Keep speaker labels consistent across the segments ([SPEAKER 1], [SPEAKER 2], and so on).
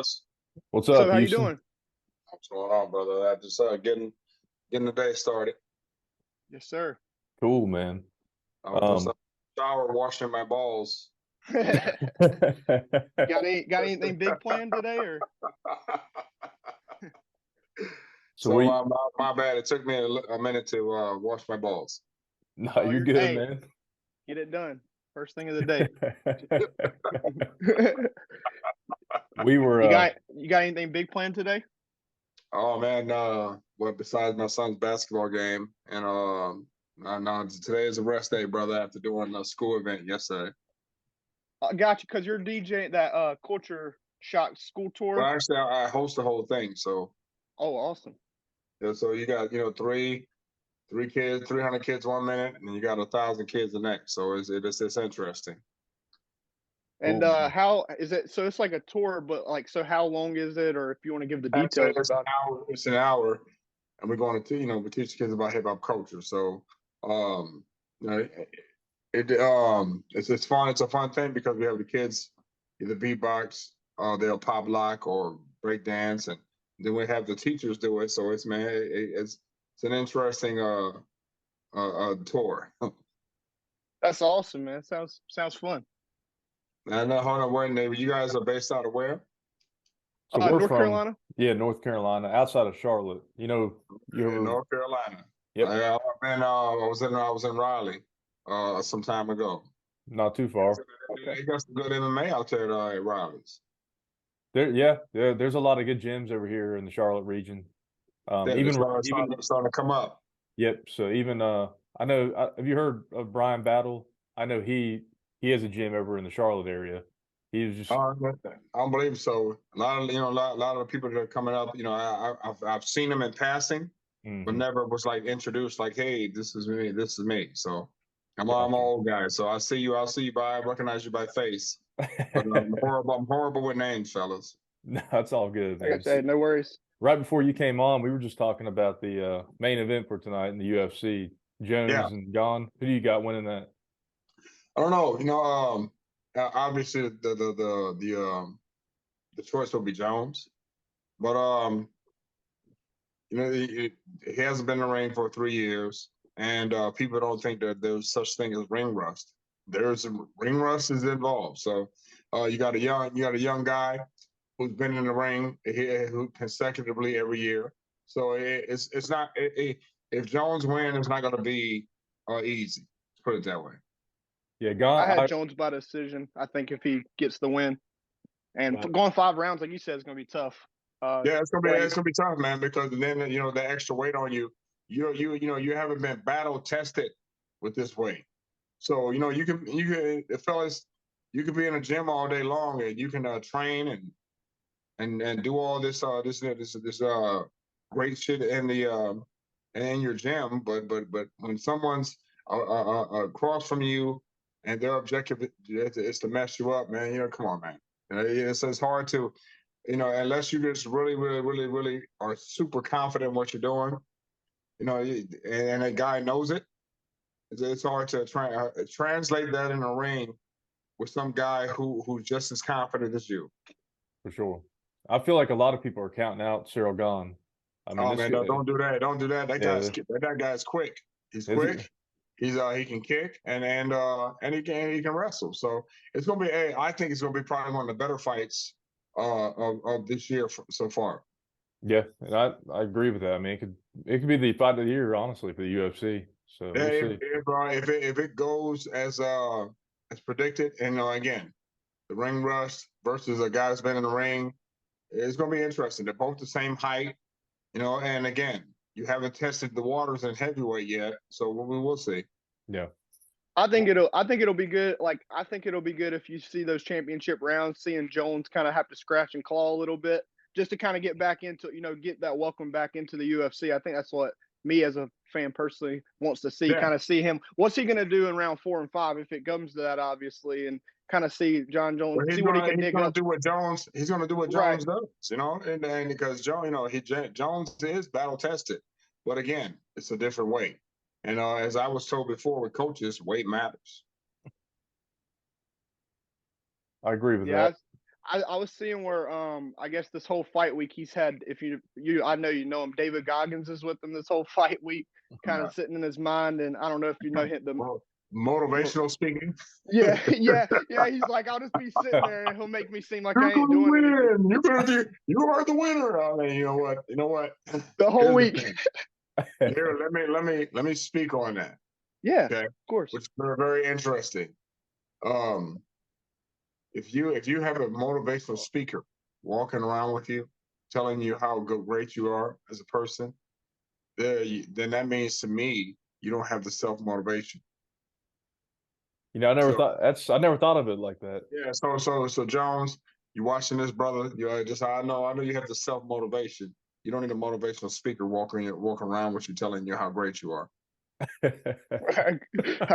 [SPEAKER 1] Wallace.
[SPEAKER 2] What's
[SPEAKER 3] So
[SPEAKER 2] up,
[SPEAKER 3] how you
[SPEAKER 2] Houston?
[SPEAKER 3] doing?
[SPEAKER 1] What's going on, brother? I just getting the day started.
[SPEAKER 3] Yes, sir.
[SPEAKER 2] Cool, man.
[SPEAKER 1] I was just shower washing my balls.
[SPEAKER 3] got anything big planned today, or?
[SPEAKER 2] So we,
[SPEAKER 1] my bad. It took me a minute to wash my balls.
[SPEAKER 2] no,
[SPEAKER 3] Oh,
[SPEAKER 2] you're good,
[SPEAKER 3] hey,
[SPEAKER 2] man.
[SPEAKER 3] Get it done. First thing of the day.
[SPEAKER 2] We were,
[SPEAKER 3] You got anything big planned today?
[SPEAKER 1] Oh man, well, besides my son's basketball game, and no, today is a rest day, brother. After doing a school event yesterday.
[SPEAKER 3] I got you, because you're DJing that Culture Shock school tour.
[SPEAKER 1] Well, actually, I host the whole thing, so.
[SPEAKER 3] Oh, awesome.
[SPEAKER 1] Yeah, so you got three kids, 300 kids 1 minute, and you got 1,000 kids the next. So it's interesting.
[SPEAKER 3] And
[SPEAKER 2] Cool.
[SPEAKER 3] how is it? So it's like a tour, but like, so how long is it, or if you want to give the details about it?
[SPEAKER 1] It's an hour, and we're going to we teach kids about hip hop culture. So it's fun. It's a fun thing because we have the kids either beatbox, they'll pop lock or break dance, and then we have the teachers do it. So it's an interesting tour.
[SPEAKER 3] That's awesome, man. Sounds fun.
[SPEAKER 1] And hold on, wait, neighbor, you guys are based out of where?
[SPEAKER 2] so we're
[SPEAKER 3] North
[SPEAKER 2] from,
[SPEAKER 3] Carolina.
[SPEAKER 2] yeah, North Carolina, outside of Charlotte. You ever?
[SPEAKER 1] North Carolina.
[SPEAKER 2] Yep.
[SPEAKER 1] I was in Raleigh some time ago.
[SPEAKER 2] Not too far.
[SPEAKER 1] They got some good MMA out there at Raleigh's.
[SPEAKER 2] There's a lot of good gyms over here in the Charlotte region. Even
[SPEAKER 1] starting to come up.
[SPEAKER 2] Yep. So even I know. Have you heard of Brian Battle? I know he has a gym over in the Charlotte area. He was just.
[SPEAKER 1] I don't believe so. A lot of the people that are coming up. I've seen them in passing, but never was like introduced. Like, hey, this is me. This is me. So I'm an old guy. So I see you. I recognize you by face. But I'm horrible with names, fellas.
[SPEAKER 2] No, that's all good, man.
[SPEAKER 3] Like I said, no worries.
[SPEAKER 2] Right before you came on, we were just talking about the main event for tonight in the UFC. Jones and Gane. Who do you got winning that?
[SPEAKER 1] I don't know. Obviously the choice will be Jones, but he hasn't been in the ring for 3 years, and people don't think that there's such thing as ring rust. Ring rust is involved. So you got a young guy who's been in the ring who consecutively every year. So it's not if Jones wins, it's not going to be easy. Let's put it that way.
[SPEAKER 2] Yeah,
[SPEAKER 3] I had Jones by decision. I think if he gets the win, and going 5 rounds, like you said, is going to be tough.
[SPEAKER 1] It's gonna be tough, man, because then the extra weight on you. You haven't been battle tested with this weight, so you can fellas, you can be in a gym all day long and you can train and do all this great shit in your gym, but when someone's across from you and their objective is to mess you up, man, come on, man. It's hard to, unless you just really are super confident in what you're doing, and a guy knows it. It's hard to translate that in a ring with some guy who's just as confident as you.
[SPEAKER 2] For sure. I feel like a lot of people are counting out Cyril Gane. I mean,
[SPEAKER 1] no, don't do that. Don't do that. That guy's quick. He's quick. He can kick and he can wrestle. So it's gonna be I think it's gonna be probably one of the better fights of this year so far.
[SPEAKER 2] Yeah, and I agree with that. I mean, it could be the fight of the year, honestly, for the UFC. So we'll see.
[SPEAKER 1] If it goes as predicted, and again, the ring rust versus a guy who's been in the ring, it's going to be interesting. They're both the same height, and again, you haven't tested the waters in heavyweight yet, so we will see.
[SPEAKER 2] Yeah.
[SPEAKER 3] I think it'll be good. Like, I think it'll be good if you see those championship rounds, seeing Jones kind of have to scratch and claw a little bit just to kind of get back into, get that welcome back into the UFC. I think that's what me as a fan personally wants to see, kind of see him. What's he going to do in round 4 and 5 if it comes to that, obviously, and kind of see John Jones, see what he can dig up.
[SPEAKER 1] He's going to do what Jones does, and because Jones is battle tested, but again, it's a different weight. And as I was told before with coaches, weight matters.
[SPEAKER 2] I agree with that.
[SPEAKER 3] I was seeing where I guess this whole fight week he's had, if you I know you know him, David Goggins is with him this whole fight week, kind of sitting in his mind, and I don't know if you know him.
[SPEAKER 1] Well, motivational speaking.
[SPEAKER 3] Yeah, he's like, I'll just be sitting there and he'll make me seem like I
[SPEAKER 1] You're
[SPEAKER 3] ain't
[SPEAKER 1] gonna
[SPEAKER 3] doing
[SPEAKER 1] win.
[SPEAKER 3] anything.
[SPEAKER 1] You're gonna do. You are the winner. I mean, you know what? You know what?
[SPEAKER 3] The whole
[SPEAKER 1] Here's the
[SPEAKER 3] week.
[SPEAKER 1] thing. Here, let me speak on that.
[SPEAKER 3] Yeah,
[SPEAKER 1] Okay,
[SPEAKER 3] of course.
[SPEAKER 1] which is very interesting. If you have a motivational speaker walking around with you, telling you how great you are as a person, then that means to me you don't have the self motivation.
[SPEAKER 2] You know, I never
[SPEAKER 1] So
[SPEAKER 2] thought I never thought of it like that.
[SPEAKER 1] yeah, so Jones, you watching this, brother? You just I know you have the self motivation. You don't need a motivational speaker walking around with you telling you how great you are.
[SPEAKER 3] I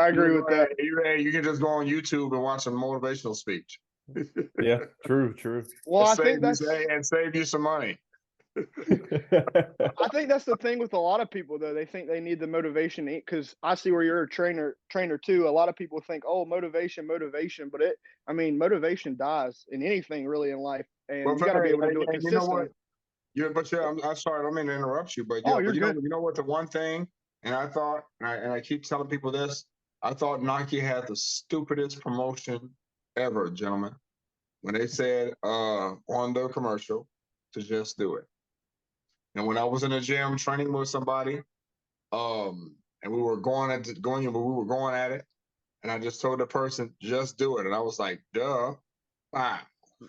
[SPEAKER 3] agree with that.
[SPEAKER 1] You can just go on YouTube and watch a motivational speech.
[SPEAKER 2] Yeah, true.
[SPEAKER 3] Well, I think
[SPEAKER 1] save you some money.
[SPEAKER 3] I think that's the thing with a lot of people, though. They think they need the motivation because I see where you're a trainer too. A lot of people think, oh, motivation, but motivation dies in anything really in life, and
[SPEAKER 1] Well,
[SPEAKER 3] you got to be able to do it
[SPEAKER 1] you know what?
[SPEAKER 3] consistently.
[SPEAKER 1] I'm sorry, I don't mean to interrupt you, but
[SPEAKER 3] Oh, you're
[SPEAKER 1] but
[SPEAKER 3] good.
[SPEAKER 1] you know what? The one thing, and I thought, and I keep telling people this, I thought Nike had the stupidest promotion ever, gentlemen, when they said on their commercial to just do it. And when I was in the gym training with somebody, and we were going at it, and I just told the person, just do it. And I was like, duh. Wow.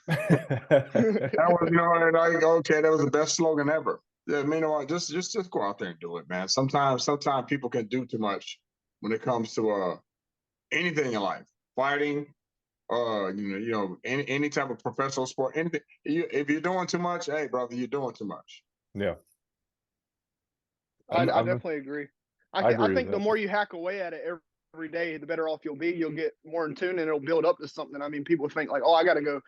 [SPEAKER 1] That was, like, okay, that was the best slogan ever. Yeah, you know what? Just go out there and do it, man. Sometimes people can do too much when it comes to anything in life, fighting, any type of professional sport, anything. If you're doing too much, hey, brother, you're doing too much.
[SPEAKER 2] Yeah,
[SPEAKER 3] I definitely agree.
[SPEAKER 2] I agree
[SPEAKER 3] I think
[SPEAKER 2] with
[SPEAKER 3] the
[SPEAKER 2] that.
[SPEAKER 3] more you hack away at it every day, the better off you'll be. You'll get more in tune, and it'll build up to something. I mean, people think like, oh, I got to go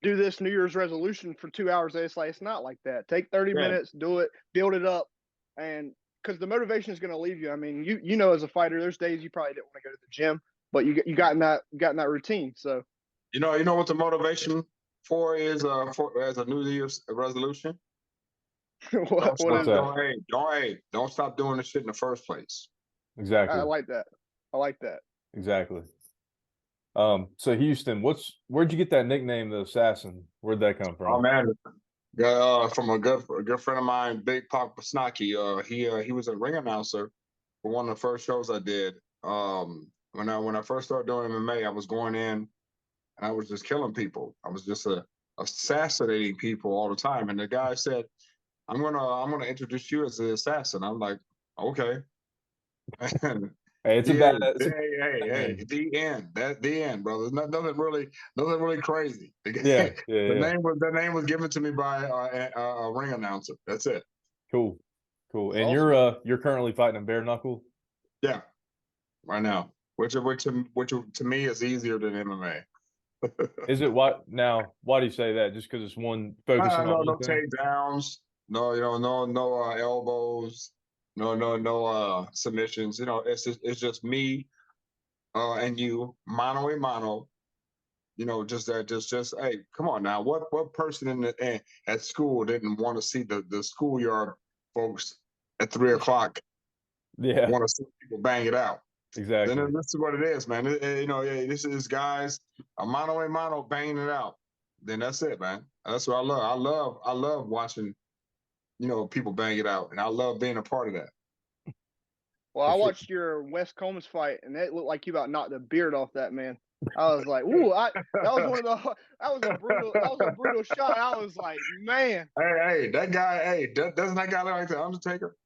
[SPEAKER 3] do this New Year's resolution for 2 hours. It's like, it's not like that. Take 30 minutes, do it, build it up. And because the motivation is going to leave you. I mean, you know, as a fighter, there's days you probably didn't want to go to the gym, but you got in that routine. So,
[SPEAKER 1] you know what the motivation for is for as a New Year's resolution?
[SPEAKER 3] what is that?
[SPEAKER 1] Don't stop doing the shit in the first place.
[SPEAKER 2] Exactly.
[SPEAKER 3] I like that.
[SPEAKER 2] Exactly. So Houston, where'd you get that nickname, the Assassin? Where'd that come from?
[SPEAKER 1] Oh man, from a good friend of mine, Big Pop Snaki. He was a ring announcer for one of the first shows I did. When I first started doing MMA, I was going in and I was just killing people. I was just assassinating people all the time. And the guy said, I'm gonna introduce you as the assassin. I'm like, okay.
[SPEAKER 2] Hey, it's a bad.
[SPEAKER 1] Hey, the end. That's the end, brother. Nothing really crazy.
[SPEAKER 2] Yeah.
[SPEAKER 1] The name was given to me by a ring announcer. That's it.
[SPEAKER 2] Cool.
[SPEAKER 3] That's
[SPEAKER 2] And
[SPEAKER 3] awesome.
[SPEAKER 2] you're currently fighting a bare knuckle.
[SPEAKER 1] Yeah, right now, which to me is easier than MMA.
[SPEAKER 2] Is it what now? Why do you say that? Just because it's one focusing on
[SPEAKER 1] No
[SPEAKER 2] one thing?
[SPEAKER 1] takedowns. No, no elbows. No submissions. It's just me and you mano a mano. Just hey, come on now. What person at school didn't want to see the schoolyard folks at 3:00?
[SPEAKER 2] Yeah.
[SPEAKER 1] Want to see people bang it out.
[SPEAKER 2] Exactly.
[SPEAKER 1] Then this is what it is, man. This is guys a mano banging it out. Then that's it, man. That's what I love. I love watching, people bang it out, and I love being a part of that.
[SPEAKER 3] Well, I watched your West Combs fight, and it looked like you about knocked the beard off that man. I was like, ooh, that was a brutal shot. I was like, man.
[SPEAKER 1] Hey, that guy, doesn't that guy look like the Undertaker?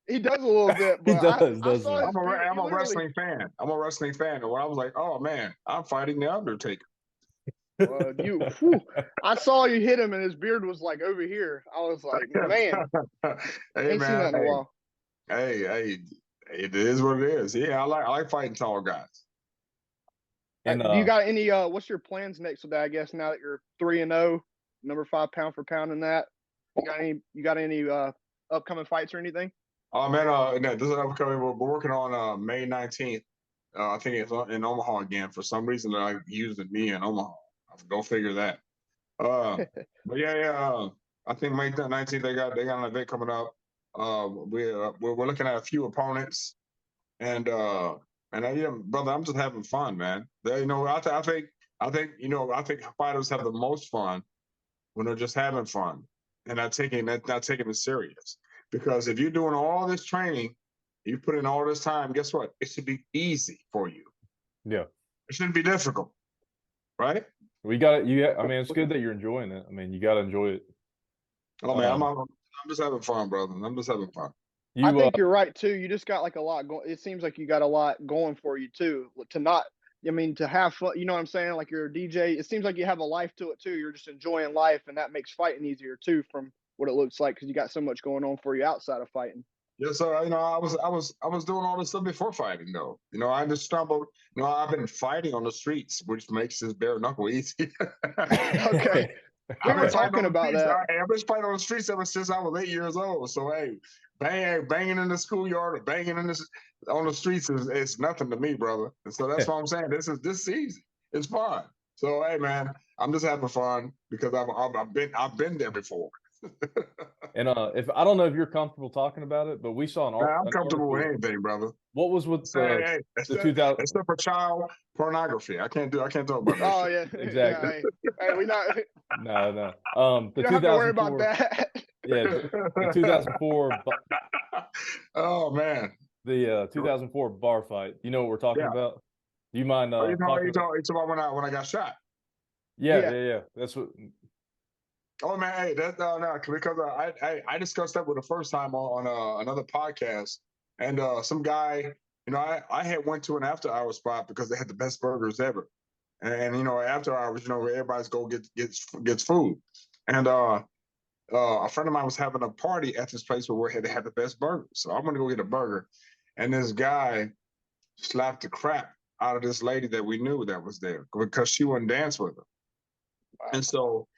[SPEAKER 3] He does a little bit, but I saw his beard.
[SPEAKER 1] I'm a wrestling fan. And when I was like, oh man, I'm fighting the Undertaker.
[SPEAKER 3] I saw you hit him, and his beard was like over here. I was like, man,
[SPEAKER 1] hey
[SPEAKER 3] ain't
[SPEAKER 1] man,
[SPEAKER 3] seen that in a while.
[SPEAKER 1] Hey, it is what it is. Yeah, I like fighting tall guys.
[SPEAKER 3] And do you got any? What's your plans next with that? I guess now that you're 3-0, number 5 pound for pound in that, you got any upcoming fights or anything?
[SPEAKER 1] Oh man, no, this is upcoming. We're working on May 19th. I think it's in Omaha again. For some reason, they're using me in Omaha. Go figure that. But yeah. I think May 19th they got an event coming up. We're looking at a few opponents, and yeah, brother, I'm just having fun, man. You know, I think I think fighters have the most fun when they're just having fun and not taking it serious. Because if you're doing all this training, you put in all this time, guess what? It should be easy for you.
[SPEAKER 2] Yeah.
[SPEAKER 1] It shouldn't be difficult, right?
[SPEAKER 2] We got it. I mean, it's good that you're enjoying it. I mean, you got to enjoy it.
[SPEAKER 1] Oh man, I'm just having fun, brother. I'm just having fun.
[SPEAKER 3] I think you're right too. You just got like a lot going. It seems like you got a lot going for you too. To have fun. You know what I'm saying? Like you're a DJ. It seems like you have a life to it too. You're just enjoying life, and that makes fighting easier too. From what it looks like, because you got so much going on for you outside of fighting.
[SPEAKER 1] Yeah, so you know, I was doing all this stuff before fighting, though. You know, I just stumbled. You know, I've been fighting on the streets, which makes this bare knuckle easy.
[SPEAKER 3] Okay. We were talking about that.
[SPEAKER 1] I've been fighting on the streets ever since I was 8 years old. So hey, banging in the schoolyard or banging on the streets is nothing to me, brother. And so that's what I'm saying. This is easy. It's fun. So hey, man, I'm just having fun because I've been there before.
[SPEAKER 2] And if I don't know if you're comfortable talking about it, but we saw
[SPEAKER 1] I'm comfortable with anything, brother.
[SPEAKER 2] What was with the 2000
[SPEAKER 1] except for child pornography? I can't talk about that.
[SPEAKER 3] Oh yeah,
[SPEAKER 2] exactly.
[SPEAKER 3] Yeah, hey, we not.
[SPEAKER 2] No.
[SPEAKER 3] You don't have to worry about that.
[SPEAKER 2] Yeah, the 2004.
[SPEAKER 1] Oh man,
[SPEAKER 2] the 2004 bar fight. You know what we're talking about? Do you mind?
[SPEAKER 1] You talking about when I got shot?
[SPEAKER 2] Yeah. That's what.
[SPEAKER 1] Oh man, hey, that's no, because I discussed that with the first time on another podcast, and some guy, you know, I had went to an after hour spot because they had the best burgers ever, and you know, after hours, you know, where everybody's go gets food, and a friend of mine was having a party at this place where they had the best burgers, so I'm gonna go get a burger, and this guy slapped the crap out of this lady that we knew that was there because she wouldn't dance with him, and so.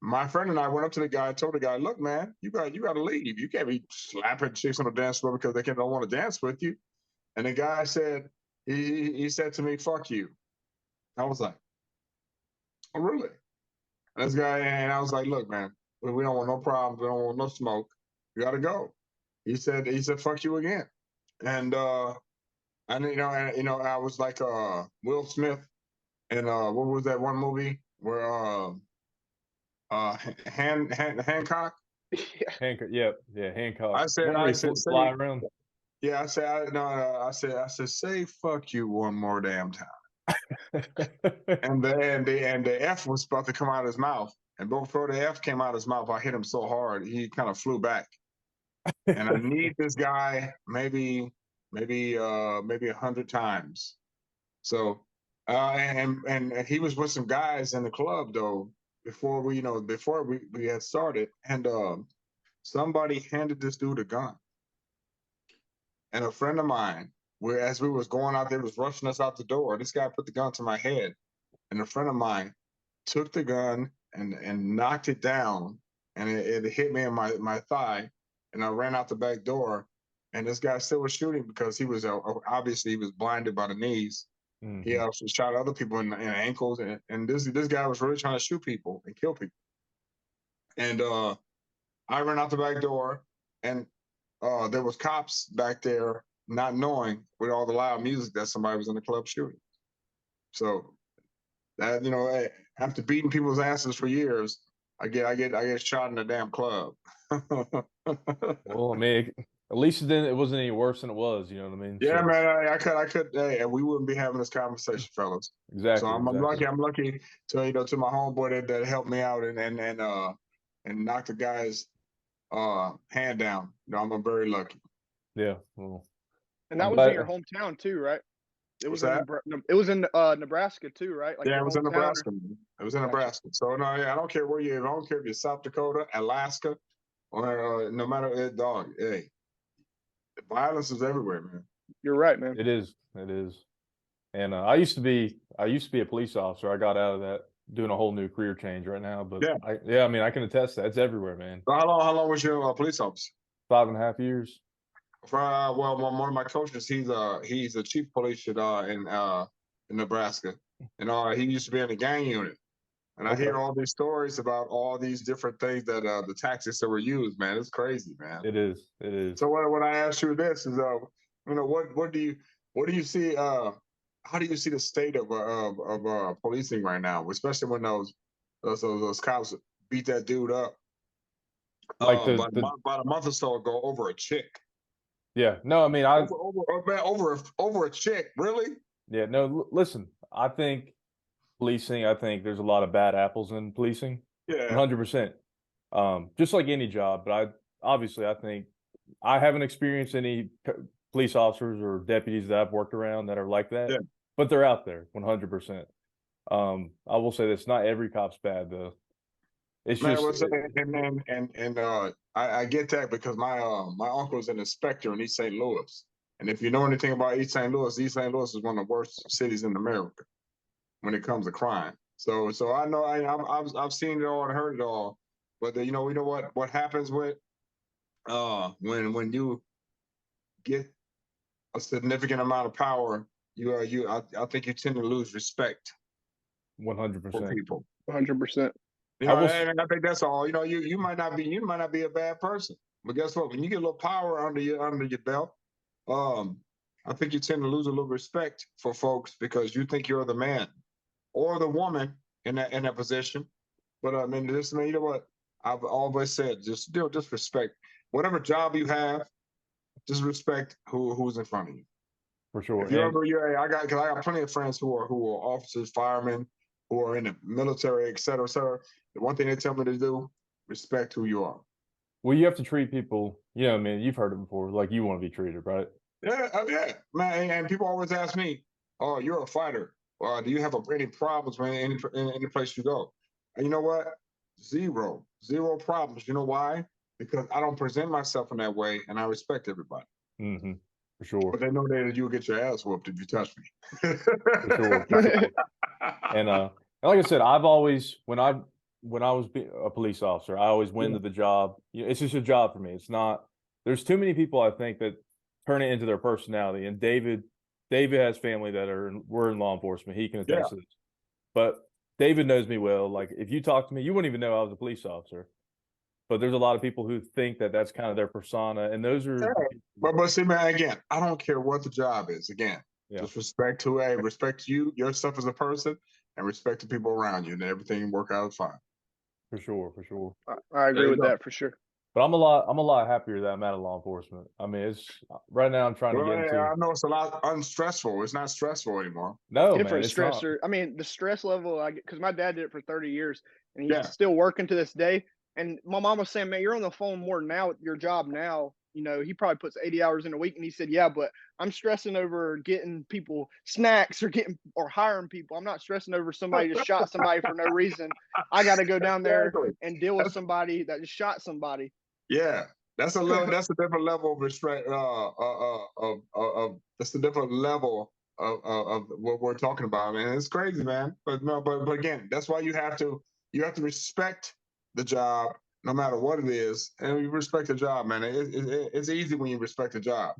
[SPEAKER 1] My friend and I went up to the guy, told the guy, "Look, man, you got to leave. You can't be slapping chicks on the dance floor because they don't want to dance with you." And the guy said, he said to me, "Fuck you." I was like, "Oh, really?" And this guy, and I was like, "Look, man, we don't want no problems. We don't want no smoke. You got to go." He said, "Fuck you again." And I was like Will Smith in what was that one movie where Hancock.
[SPEAKER 2] Hancock, yeah, Hancock.
[SPEAKER 1] I said,
[SPEAKER 2] fly around.
[SPEAKER 1] Yeah, I said, say fuck you one more damn time. and the F was about to come out of his mouth, and before the F came out of his mouth, I hit him so hard he kind of flew back. And I need this guy maybe 100 times. So, and he was with some guys in the club though. Before we had started, and somebody handed this dude a gun, and a friend of mine, as we was going out there, was rushing us out the door. This guy put the gun to my head, and a friend of mine took the gun and knocked it down, and it hit me in my thigh, and I ran out the back door, and this guy still was shooting because he was obviously he was blinded by the knees. Mm-hmm. He also shot other people in the ankles, and this guy was really trying to shoot people and kill people. And I ran out the back door, and there was cops back there, not knowing with all the loud music that somebody was in the club shooting. So that after beating people's asses for years, I get shot in a damn club.
[SPEAKER 2] Well, I mean, at least then it wasn't any worse than it was. You know what I mean?
[SPEAKER 1] Yeah, so. Man, I could, and we wouldn't be having this conversation, fellas.
[SPEAKER 2] Exactly.
[SPEAKER 1] So I'm lucky to my homeboy that helped me out and knocked the guy's hand down. I'm very lucky.
[SPEAKER 2] Yeah. Well,
[SPEAKER 3] and that was in your hometown too, right? It was in Nebraska too, right? Like
[SPEAKER 1] it was in Nebraska. It was in Nebraska. So no, I don't care where you. I don't care if you're South Dakota, Alaska, or no matter dog. Hey, the violence is everywhere, man.
[SPEAKER 3] You're right, man.
[SPEAKER 2] It is. And I used to be a police officer. I got out of that, doing a whole new career change right now. But I mean, I can attest that it's everywhere, man.
[SPEAKER 1] So how long was you a police officer?
[SPEAKER 2] 5.5 years.
[SPEAKER 1] Well, one of my coaches, he's a chief police in Nebraska, and he used to be in the gang unit. And I hear all these stories about all these different things that the tactics that were used, man. It's crazy, man.
[SPEAKER 2] It is. It is.
[SPEAKER 1] So what I ask you this is, what do you see? How do you see the state of policing right now, especially when those cops beat that dude up
[SPEAKER 2] Like
[SPEAKER 1] about a month or so ago over a chick?
[SPEAKER 2] Yeah. No, I mean,
[SPEAKER 1] over a chick, really?
[SPEAKER 2] Yeah. No, listen. I think policing. I think there's a lot of bad apples in policing.
[SPEAKER 1] Yeah.
[SPEAKER 2] 100%. Just like any job, but I think I haven't experienced any police officers or deputies that I've worked around that are like that.
[SPEAKER 1] Yeah.
[SPEAKER 2] But they're out there 100%. I will say this: not every cop's bad though. It's
[SPEAKER 1] Man,
[SPEAKER 2] just
[SPEAKER 1] I get that because my uncle's an inspector in East St. Louis, and if you know anything about East St. Louis is one of the worst cities in America when it comes to crime. So I know I've seen it all and heard it all, but you know what happens with when you get a significant amount of power, I think you tend to lose respect
[SPEAKER 2] 100%
[SPEAKER 1] for people.
[SPEAKER 3] 100%.
[SPEAKER 1] You know, and I think that's all. You know, you might not be a bad person, but guess what? When you get a little power under your belt, I think you tend to lose a little respect for folks because you think you're the man or the woman in that position. But I mean, you know what I've always said: just respect whatever job you have. Just respect who's in front of you.
[SPEAKER 2] For sure.
[SPEAKER 1] If I got plenty of friends who are officers, firemen, who are in the military, et cetera, et cetera. The one thing they tell me to do: respect who you are.
[SPEAKER 2] Well, you have to treat people. You know, I mean, you've heard it before. Like you want to be treated, right?
[SPEAKER 1] Yeah, yeah, man. And people always ask me, "Oh, you're a fighter. Do you have any problems when any place you go?" And you know what? Zero problems. You know why? Because I don't present myself in that way, and I respect everybody.
[SPEAKER 2] Mm-hmm. For sure.
[SPEAKER 1] But they know that you'll get your ass whooped if you touch me.
[SPEAKER 2] For sure. And like I said, I've always when I was a police officer, I always went to the job. You know, it's just a job for me. It's not. There's too many people I think that turn it into their personality. And David has family that were in law enforcement. He can attest to this. But David knows me well. Like if you talk to me, you wouldn't even know I was a police officer. But there's a lot of people who think that that's kind of their persona, and those are.
[SPEAKER 1] Yeah. But see, man, again, I don't care what the job is. Again, just respect you, your stuff as a person, and respect the people around you, and everything work out fine.
[SPEAKER 2] For sure.
[SPEAKER 3] I agree with that for sure.
[SPEAKER 2] But I'm a lot happier that I'm out of law enforcement. I mean, it's right now I'm trying to get into.
[SPEAKER 1] I know it's a lot unstressful. It's not stressful anymore.
[SPEAKER 2] No,
[SPEAKER 3] different
[SPEAKER 2] man,
[SPEAKER 3] stressor. I mean, the stress level because my dad did it for 30 years, and he's still working to this day. And my mom was saying, "Man, you're on the phone more now with your job now. You know, he probably puts 80 hours in a week." And he said, "Yeah, but I'm stressing over getting people snacks or hiring people. I'm not stressing over somebody just shot somebody for no reason. I got to go down there and deal with somebody that just shot somebody."
[SPEAKER 1] Yeah, that's a different level of respect. That's a different level of what we're talking about, man. It's crazy, man. But again, that's why you have to respect the job, no matter what it is, and you respect the job, man. It's easy when you respect the job.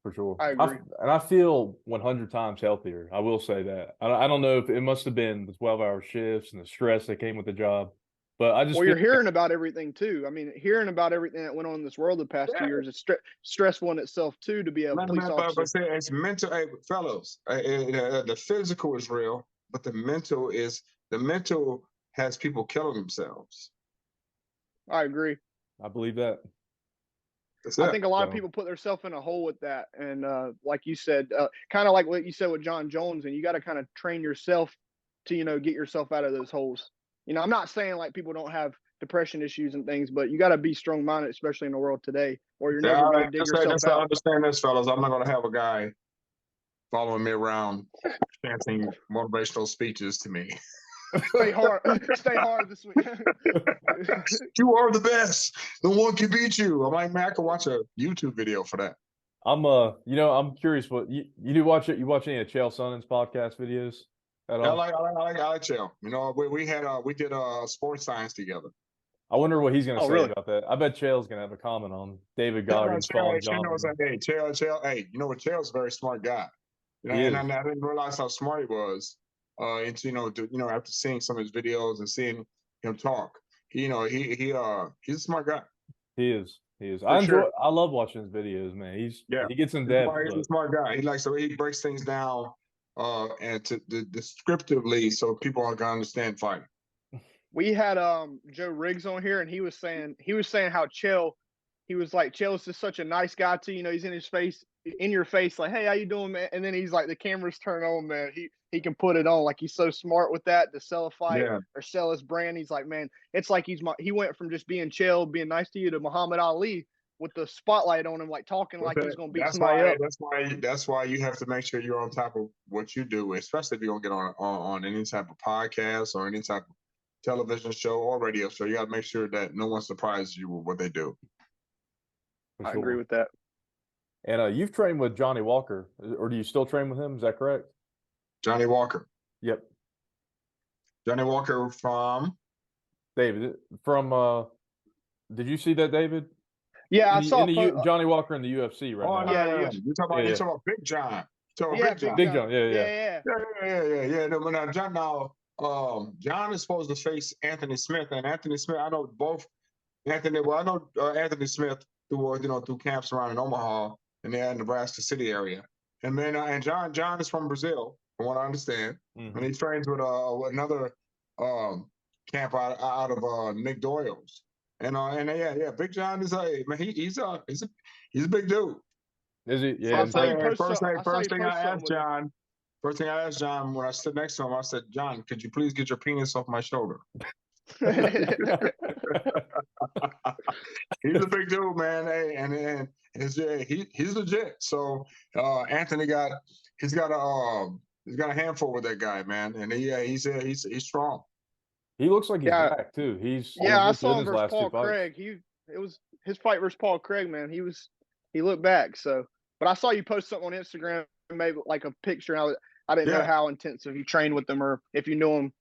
[SPEAKER 2] For sure.
[SPEAKER 3] I agree.
[SPEAKER 2] And I feel 100 times healthier. I will say that. I don't know if it must have been the 12-hour shifts and the stress that came with the job, but I just.
[SPEAKER 3] Well, you're hearing about everything too. I mean, hearing about everything that went on in this world the past 2 years is stressful in itself too to be a police officer.
[SPEAKER 1] But it's mental, fellows. The physical is real, but the mental has people killing themselves.
[SPEAKER 3] I agree.
[SPEAKER 2] I believe that.
[SPEAKER 3] I think a lot of people put themselves in a hole with that. And like you said, kind of like what you said with John Jones, and you got to kind of train yourself to, you know, get yourself out of those holes. You know, I'm not saying like people don't have depression issues and things, but you got to be strong-minded, especially in the world today, or you're never going to dig yourself out.
[SPEAKER 1] Understand this, fellas. I'm not going to have a guy following me around chanting motivational speeches to me.
[SPEAKER 3] Stay hard this week.
[SPEAKER 1] You are the best. No one can beat you. I'm like, man, I can watch a YouTube video for that.
[SPEAKER 2] I'm curious what you do. Watch it. You watch any of Chael Sonnen's podcast videos at all?
[SPEAKER 1] I like Chael. You know, we did sports science together.
[SPEAKER 2] I wonder what he's going to say about that. I bet Chael's going to have a comment on David Goggins falling John.
[SPEAKER 1] Chael, hey, you know what? Chael's a very smart guy. You know, and I didn't realize how smart he was into after seeing some of his videos and seeing him talk. He's a smart guy.
[SPEAKER 2] He is. He is.
[SPEAKER 3] sure.
[SPEAKER 2] I love watching his videos, man.
[SPEAKER 1] Yeah,
[SPEAKER 2] He gets in depth.
[SPEAKER 1] He's a smart guy. He breaks things down and descriptively so people can understand fighting.
[SPEAKER 3] We had Joe Riggs on here, and he was saying how Chael, he was like, Chael's just such a nice guy too. He's in your face, like, hey, how you doing, man? And then he's like, the cameras turn on, man. He can put it on. Like, he's so smart with that to sell a fight or sell his brand. He's like, man, it's like he went from just being Chael, being nice to you, to Muhammad Ali with the spotlight on him, like talking like he's gonna beat somebody up.
[SPEAKER 1] That's why you have to make sure you're on top of what you do, especially if you're gonna get on any type of podcast or any type of television show or radio show. You got to make sure that no one surprises you with what they do.
[SPEAKER 2] For
[SPEAKER 3] I
[SPEAKER 2] sure.
[SPEAKER 3] agree with that.
[SPEAKER 2] And you've trained with Johnny Walker, or do you still train with him? Is that correct?
[SPEAKER 1] Johnny Walker.
[SPEAKER 2] Yep.
[SPEAKER 1] Johnny Walker from
[SPEAKER 2] David from. Did you see that, David?
[SPEAKER 3] Yeah, I saw
[SPEAKER 2] Johnny Walker in the UFC right now.
[SPEAKER 1] Yeah. You talking about Big John?
[SPEAKER 2] Big John.
[SPEAKER 3] Yeah.
[SPEAKER 1] No, John now. John is supposed to face Anthony Smith, and Anthony Smith. I know both Anthony. Well, I know Anthony Smith through camps around in Omaha and the Nebraska City area. And then and John is from Brazil, from what I understand, and he trains with another camp out of Nick Doyle's. And Big John is he's a big dude.
[SPEAKER 2] Is he? Yeah.
[SPEAKER 1] First thing I asked John when I stood next to him, I said, John, could you please get your penis off my shoulder? He's a big dude, man. Hey, and he's legit. So Anthony he's got a handful with that guy, man. And he's strong.
[SPEAKER 2] He looks like he's back too.
[SPEAKER 3] I saw him versus Paul Craig. It was his fight versus Paul Craig, man. He looked back. So, but I saw you post something on Instagram, maybe like a picture. And I didn't know how intensive you trained with him or if you knew him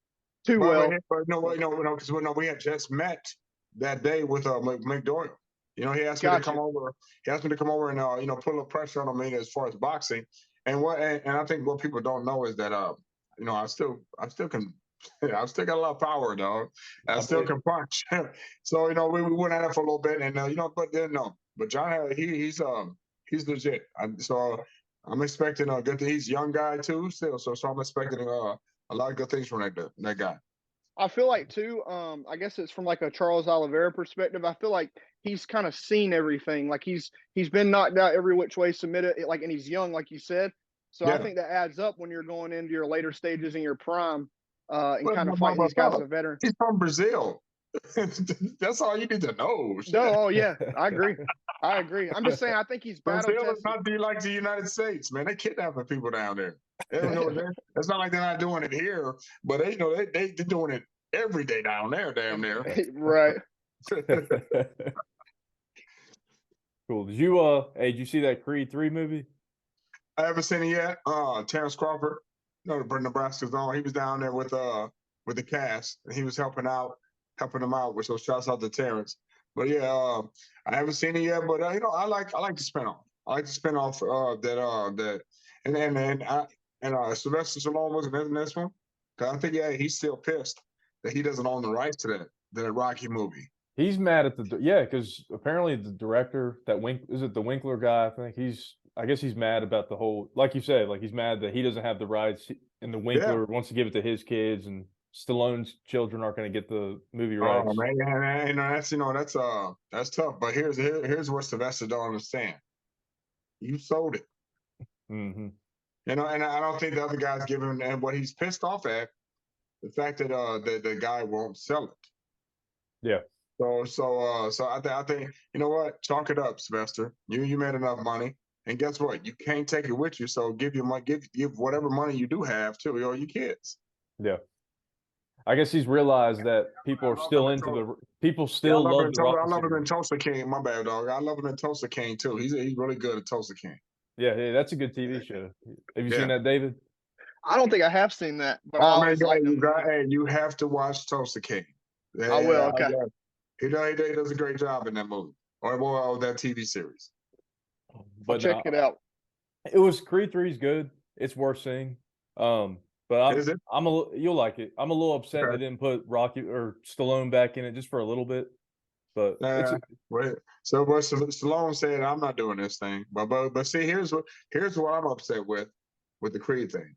[SPEAKER 3] too well.
[SPEAKER 1] Because we had just met that day with Mick Doyle. He asked me to come over. He asked me to come over and put a little pressure on me as far as boxing. And I think what people don't know is that I still can. I still got a lot of power, dog. I still can punch. So we went at it for a little bit, and but John, he's legit. So I'm expecting a good thing. He's a young guy too, still. So I'm expecting a lot of good things from that guy.
[SPEAKER 3] I feel like too. I guess it's from like a Charles Oliveira perspective. I feel like he's kind of seen everything. Like he's been knocked out every which way, submitted. And he's young, like you said. So I think that adds up when you're going into your later stages in your prime. And kind of fighting these guys as a veteran.
[SPEAKER 1] He's from Brazil. That's all you need to know.
[SPEAKER 3] No, I agree. I'm just saying, I think he's battle
[SPEAKER 1] Brazil is not like the United States, man. They kidnapping people down there. It's not like they're not doing it here, but they're doing it every day down there, damn near.
[SPEAKER 3] Right.
[SPEAKER 2] Cool. Did you see that Creed 3 movie?
[SPEAKER 1] I haven't seen it yet. Terrence Crawford. Nebraska's on. He was down there with the cast, and he was helping them out. So shouts out to Terrence. But I haven't seen it yet. But I like the spinoff. I like the spinoff and Sylvester Stallone wasn't in this one. Cause I think he's still pissed that he doesn't own the rights to that Rocky movie.
[SPEAKER 2] He's mad at because apparently the director, the Winkler guy, I guess he's mad about the whole, like you said, like he's mad that he doesn't have the rights and the Winkler wants to give it to his kids and Stallone's children aren't going to get the movie rights.
[SPEAKER 1] Oh man, that's tough. But here's what Sylvester don't understand. You sold it.
[SPEAKER 2] Mm-hmm.
[SPEAKER 1] And I don't think the other guy's giving him, and what he's pissed off at, the fact that the guy won't sell it.
[SPEAKER 2] Yeah.
[SPEAKER 1] So I think chalk it up, Sylvester. You made enough money. And guess what? You can't take it with you. So give whatever money you do have to your kids.
[SPEAKER 2] Yeah. I guess he's realized that people are still into love the Rocky.
[SPEAKER 1] I love him in Tulsa King. My bad, dog. I love him in Tulsa King too. He's really good at Tulsa King.
[SPEAKER 2] Yeah, that's a good TV show. Have you seen that, David?
[SPEAKER 3] I don't think I have seen that. But
[SPEAKER 1] you have to watch Tulsa King.
[SPEAKER 3] I will. Okay.
[SPEAKER 1] He does a great job in that movie or that TV series.
[SPEAKER 2] But
[SPEAKER 3] check it out.
[SPEAKER 2] It was Creed 3 is good. It's worth seeing. But
[SPEAKER 1] Is it?
[SPEAKER 2] you'll like it. I'm a little upset
[SPEAKER 1] Okay.
[SPEAKER 2] they didn't put Rocky or Stallone back in it just for a little bit. But
[SPEAKER 1] Wait. So what Stallone said, I'm not doing this thing. But see, here's what I'm upset with the Creed thing.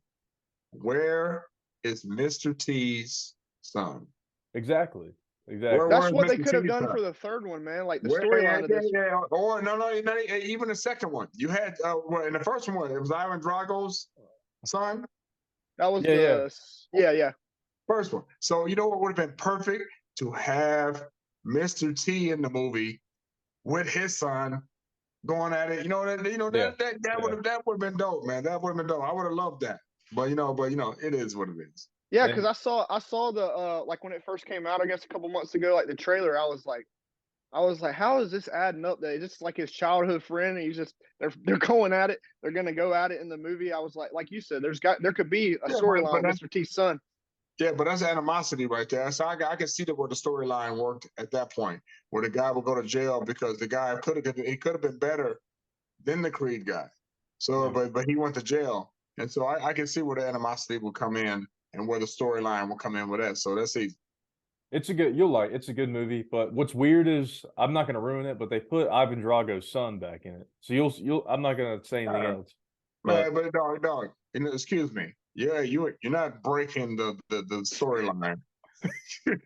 [SPEAKER 1] Where is Mr. T's son?
[SPEAKER 2] Exactly.
[SPEAKER 3] That's
[SPEAKER 1] Where's
[SPEAKER 3] what they
[SPEAKER 1] Mr.
[SPEAKER 3] could have
[SPEAKER 1] T's
[SPEAKER 3] done
[SPEAKER 1] son?
[SPEAKER 3] for the third one, man. Like the
[SPEAKER 1] Where,
[SPEAKER 3] storyline of this.
[SPEAKER 1] or no, even the second one. You had in the first one, it was Ivan Drago's son.
[SPEAKER 3] That was
[SPEAKER 2] yeah.
[SPEAKER 1] First one. So you know what would have been perfect to have Mr. T in the movie with his son going at it. That would have been dope, man. That would have been dope. I would have loved that. But it is what it is.
[SPEAKER 3] Yeah, because I saw the like when it first came out, I guess a couple months ago, like the trailer. I was like, how is this adding up? That it's just like his childhood friend, and they're going at it. They're gonna go at it in the movie. I was like you said, there could be a storyline with Mr. T's son.
[SPEAKER 1] Yeah, but that's animosity right there. So I can see where the storyline worked at that point, where the guy would go to jail because the guy could have been better than the Creed guy. So, but he went to jail, and so I can see where the animosity will come in and where the storyline will come in with that. So that's easy.
[SPEAKER 2] It's a good movie, but what's weird is I'm not going to ruin it, but they put Ivan Drago's son back in it. So you'll I'm not going to say anything else.
[SPEAKER 1] But dog, excuse me. Yeah, you're not breaking the storyline. You're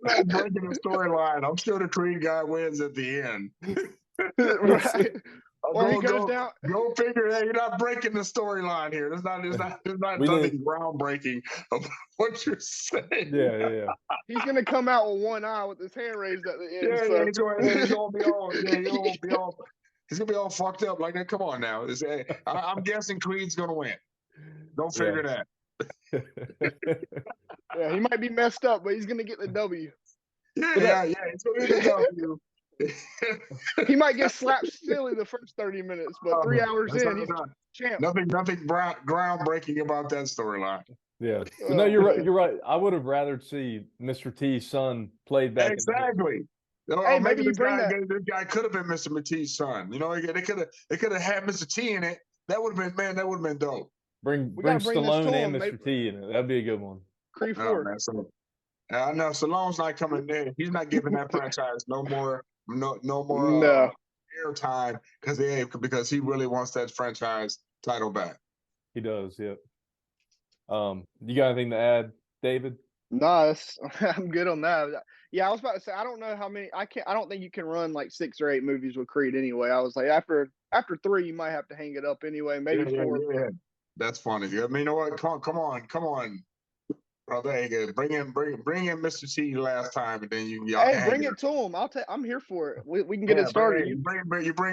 [SPEAKER 1] not breaking the storyline. I'm sure the Creed guy wins at the end.
[SPEAKER 3] Right. Or he goes down.
[SPEAKER 1] Go figure. Hey, you're not breaking the storyline here. There's not nothing groundbreaking about what you're saying.
[SPEAKER 2] Yeah.
[SPEAKER 3] He's gonna come out with one eye with his hand raised at the end.
[SPEAKER 1] Yeah, he's gonna be all. He's gonna be all fucked up like that. Come on now. I'm guessing Creed's gonna win. Don't figure that.
[SPEAKER 3] Yeah, he might be messed up, but he's gonna get the W.
[SPEAKER 1] Yeah. He's gonna get the W.
[SPEAKER 3] He might get slapped silly the first 30 minutes, but 3 hours in, he's champ.
[SPEAKER 1] Nothing groundbreaking about that storyline.
[SPEAKER 2] Yeah. So no, you're right. You're right. I would have rather see Mr. T's son played back.
[SPEAKER 1] Exactly.
[SPEAKER 3] Hey, maybe
[SPEAKER 1] this guy could have been Mr. T's son. They could have had Mr. T in it. That would have been dope.
[SPEAKER 2] Bring Stallone and Mr. T in it. That'd be a good one.
[SPEAKER 3] Creed 4.
[SPEAKER 1] I know Stallone's not coming there. He's not giving that franchise no more airtime because he really wants that franchise title back.
[SPEAKER 2] He does, yeah. You got anything to add, David?
[SPEAKER 3] No, I'm good on that. Yeah, I was about to say I don't know how many. I don't think you can run like 6 or 8 movies with Creed anyway. I was like after 3, you might have to hang it up anyway. Maybe 4.
[SPEAKER 1] Yeah. That's funny. I mean, you know what? Come on. Brother, hey, bring in Mr. T last time, and then you can.
[SPEAKER 3] Hey, bring it to him. I'm here for it. We can get it started.
[SPEAKER 1] You bring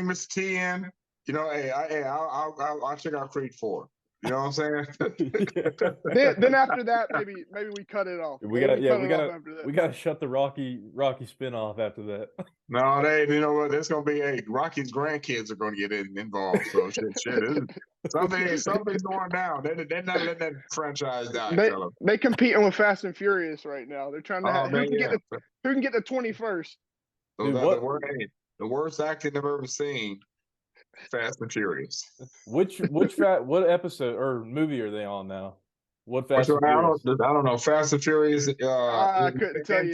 [SPEAKER 1] Mr. T in. Hey, I'll check out Creed 4. You know what I'm saying?
[SPEAKER 3] then after that, maybe we cut it off.
[SPEAKER 2] We gotta shut the Rocky spinoff after that.
[SPEAKER 1] No, you know what? There's gonna be Rocky's grandkids are gonna get involved. So shit. Something's going down. They're not letting that franchise die.
[SPEAKER 3] They competing with Fast and Furious right now. They're trying to who can get the 21st.
[SPEAKER 1] Dude, the worst acting I've ever seen. Fast and Furious.
[SPEAKER 2] What episode or movie are they on now? What Fast and
[SPEAKER 1] Furious? I don't know. Fast and Furious.
[SPEAKER 3] I couldn't tell you.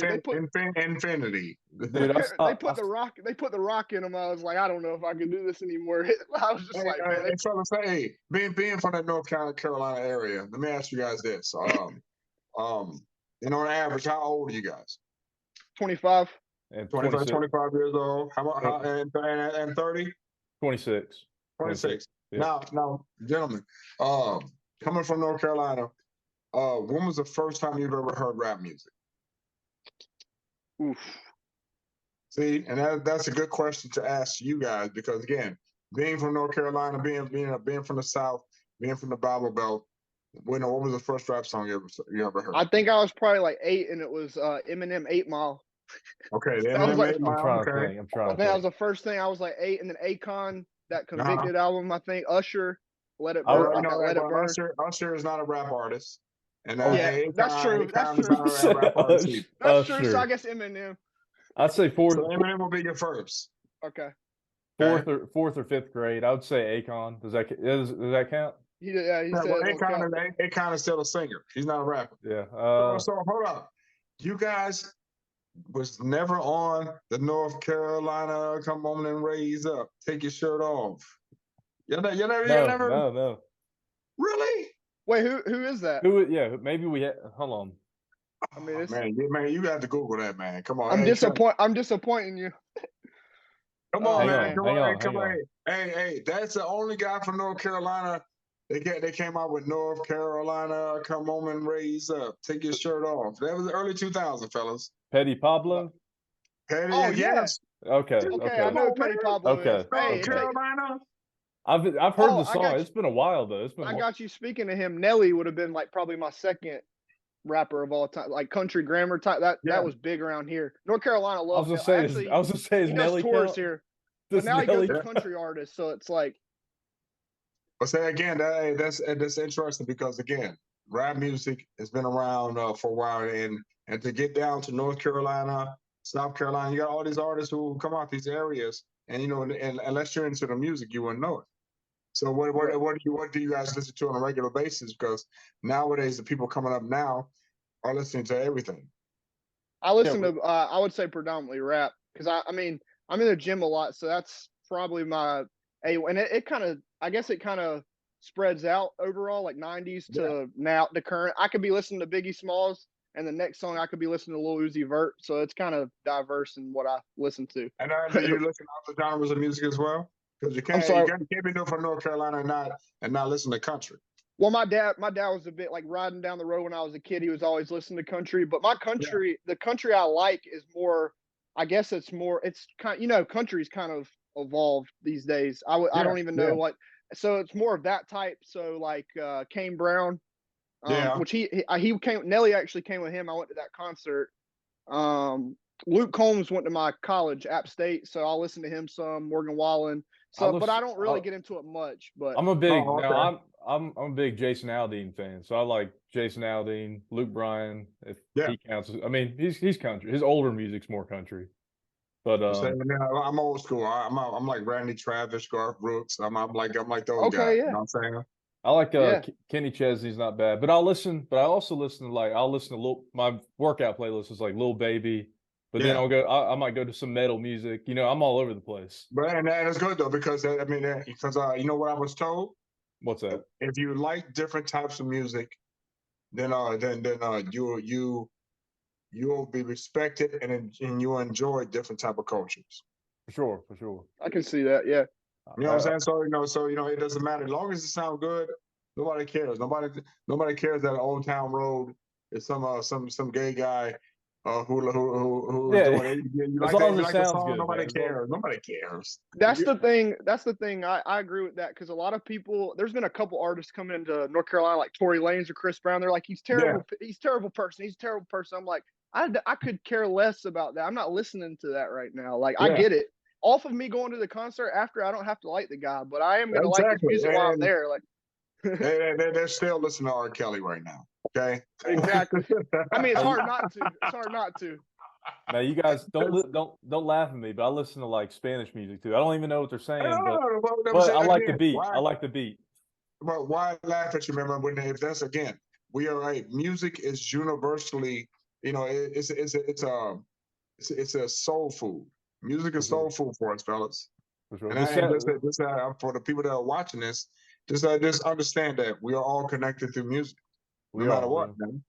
[SPEAKER 1] Infinity.
[SPEAKER 2] Dude,
[SPEAKER 3] they put the rock. They put the rock in them. I was like, I don't know if I can do this anymore. I was just man.
[SPEAKER 1] Fellas, hey, being from that North Carolina area, let me ask you guys this. On average, how old are you guys?
[SPEAKER 3] 25.
[SPEAKER 2] And
[SPEAKER 1] 25 years old. And 30?
[SPEAKER 2] 26.
[SPEAKER 1] 26.
[SPEAKER 2] Yeah.
[SPEAKER 1] Now, gentlemen, coming from North Carolina, when was the first time you've ever heard rap music?
[SPEAKER 3] Oof.
[SPEAKER 1] See, and that's a good question to ask you guys because again, being from North Carolina, being from the South, being from the Bible Belt, what was the first rap song you ever heard?
[SPEAKER 3] I think I was probably like 8, and it was Eminem 8 Mile.
[SPEAKER 1] Okay,
[SPEAKER 2] I'm trying to think.
[SPEAKER 3] I think that was the first thing. I was like 8, and then Akon, that Convicted album. I think Usher, Let It Burn. Let It Burn.
[SPEAKER 1] Usher is not a rap artist. And
[SPEAKER 3] that's true. That's true.
[SPEAKER 2] That's
[SPEAKER 3] true. So I guess Eminem.
[SPEAKER 2] I'd say 4th.
[SPEAKER 1] So Eminem will be your first.
[SPEAKER 3] Okay.
[SPEAKER 2] 4th or 5th grade. I would say Akon. Does that count?
[SPEAKER 3] He
[SPEAKER 1] Yeah,
[SPEAKER 3] said
[SPEAKER 1] well,
[SPEAKER 3] it don't count.
[SPEAKER 1] Akon is still a singer. He's not a rapper.
[SPEAKER 2] Yeah.
[SPEAKER 1] So hold up. You guys was never on the North Carolina come on and raise up. Take your shirt off. You never
[SPEAKER 2] No.
[SPEAKER 1] really?
[SPEAKER 3] Wait, who is that?
[SPEAKER 2] Yeah, maybe hold on.
[SPEAKER 3] I mean,
[SPEAKER 1] Man, you got to Google that, man. Come on.
[SPEAKER 3] I'm disappointing you.
[SPEAKER 1] Come on, man.
[SPEAKER 2] Hang
[SPEAKER 1] Come
[SPEAKER 2] on.
[SPEAKER 1] on. Hey, that's the only guy from North Carolina. They came out with North Carolina, come on and raise up. Take your shirt off. That was the early 2000s, fellas.
[SPEAKER 2] Petty Pablo?
[SPEAKER 1] Petty,
[SPEAKER 3] Oh, yeah.
[SPEAKER 1] yes.
[SPEAKER 2] Okay.
[SPEAKER 3] I know who Petty Pablo is.
[SPEAKER 1] North Carolina.
[SPEAKER 2] I've heard the song. It's been a while though.
[SPEAKER 3] I got you speaking to him. Nelly would have been like probably my second rapper of all time, like country grammar type. That was big around here. North Carolina loves.
[SPEAKER 2] I was gonna say, is Nelly
[SPEAKER 3] tours here? But now he goes to country artists, so it's like.
[SPEAKER 1] But say again, that's interesting because again, rap music has been around for a while, and to get down to North Carolina, South Carolina, you got all these artists who come out these areas, and and unless you're into the music, you wouldn't know it. So what do you guys listen to on a regular basis? Because nowadays the people coming up now are listening to everything.
[SPEAKER 3] I listen to I would say predominantly rap because I'm in the gym a lot, so that's probably my and it kind of I guess it kind of spreads out overall, like 90s to now the current. I could be listening to Biggie Smalls, and the next song I could be listening to Lil Uzi Vert, so it's kind of diverse in what I listen to.
[SPEAKER 1] And do you listen to other genres of music as well? Because you can't be doing from North Carolina and not listen to country.
[SPEAKER 3] Well, my dad was a bit like riding down the road when I was a kid. He was always listening to country, but my country, the country I like is more. I guess it's kind of, country's kind of evolved these days. I don't even know what. So it's more of that type. So like Kane Brown, which he came. Nelly actually came with him. I went to that concert. Luke Combs went to my college, App State, so I'll listen to him some. Morgan Wallen. So, but I don't really get into it much. But
[SPEAKER 2] I'm a big I'm a big Jason Aldean fan, so I like Jason Aldean, Luke Bryan, if he counts. I mean, he's country. His older music's more country. But
[SPEAKER 1] I'm old school. I'm like Randy Travis, Garth Brooks. I'm like those guys.
[SPEAKER 3] Yeah.
[SPEAKER 1] You know what I'm saying?
[SPEAKER 2] I like Kenny Chesney's not bad, but I also listen to my workout playlist is like Lil Baby, but then I might go to some metal music. I'm all over the place.
[SPEAKER 1] But and that's good though because you know what I was told.
[SPEAKER 2] What's that?
[SPEAKER 1] If you like different types of music, then you'll be respected and you'll enjoy different type of cultures.
[SPEAKER 2] For sure.
[SPEAKER 3] I can see that. Yeah.
[SPEAKER 1] You know what I'm saying? So it doesn't matter as long as it sounds good. Nobody cares. Nobody cares that Old Town Road is some gay guy who doing it. You
[SPEAKER 2] as
[SPEAKER 1] like
[SPEAKER 2] long
[SPEAKER 1] that,
[SPEAKER 2] as it sounds
[SPEAKER 1] song,
[SPEAKER 2] good.
[SPEAKER 1] Nobody cares. Nobody cares.
[SPEAKER 3] That's the thing. I agree with that because a lot of people. There's been a couple artists coming into North Carolina, like Tory Lanez or Chris Brown. They're like, he's terrible. Yeah. He's a terrible person. He's a terrible person. I'm like, I could care less about that. I'm not listening to that right now. Like, I get it. Off of me going to the concert after, I don't have to like the guy, but I am going to like his music while I'm there. Like,
[SPEAKER 1] they're still listening to R. Kelly right now. Okay.
[SPEAKER 3] Exactly. I mean, it's hard not to.
[SPEAKER 2] Now, you guys don't laugh at me, but I listen to like Spanish music too. I don't even know what they're saying, but I like the beat. I like the beat.
[SPEAKER 1] But why laugh at you? Remember if that's again, we are right. Music is universally, it's a soul food. Music is soul food for us, fellas. For sure. And for the people that are watching this, just understand that we are all connected through music, no matter what, man.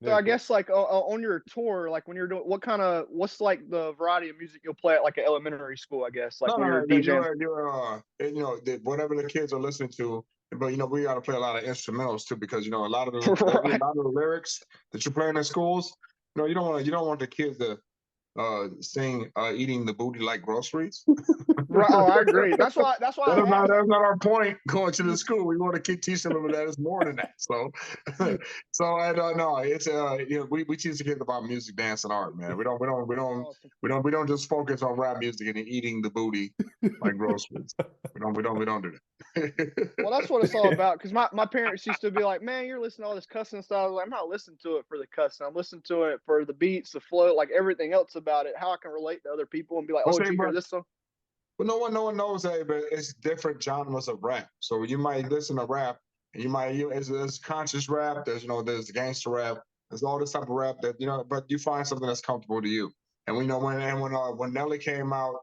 [SPEAKER 3] So I guess like on your tour, like when you're doing, what's like the variety of music you'll play at like an elementary school? I guess like when you're DJing.
[SPEAKER 1] Whatever the kids are listening to. But we got to play a lot of instrumentals too, because a lot of the lyrics that you're playing in schools, you don't want the kids to sing eating the booty like groceries.
[SPEAKER 3] Right. Oh, I agree. That's why
[SPEAKER 1] that's not our point going to the school. We want to teach them that it's more than that. So I don't know. It's we teach the kids about music, dance, and art, man. We don't just focus on rap music and eating the booty like groceries. We don't do that.
[SPEAKER 3] Well, that's what it's all about. Because my parents used to be like, "Man, you're listening to all this cussing stuff." I was like, I'm not listening to it for the cussing. I'm listening to it for the beats, the flow, like everything else about it. How I can relate to other people and be like, "Oh, did you hear this song?"
[SPEAKER 1] But no one knows that, but it's different genres of rap. So you might listen to rap You might there's conscious rap, there's there's gangster rap, there's all this type of rap that but you find something that's comfortable to you. And we know when Nelly came out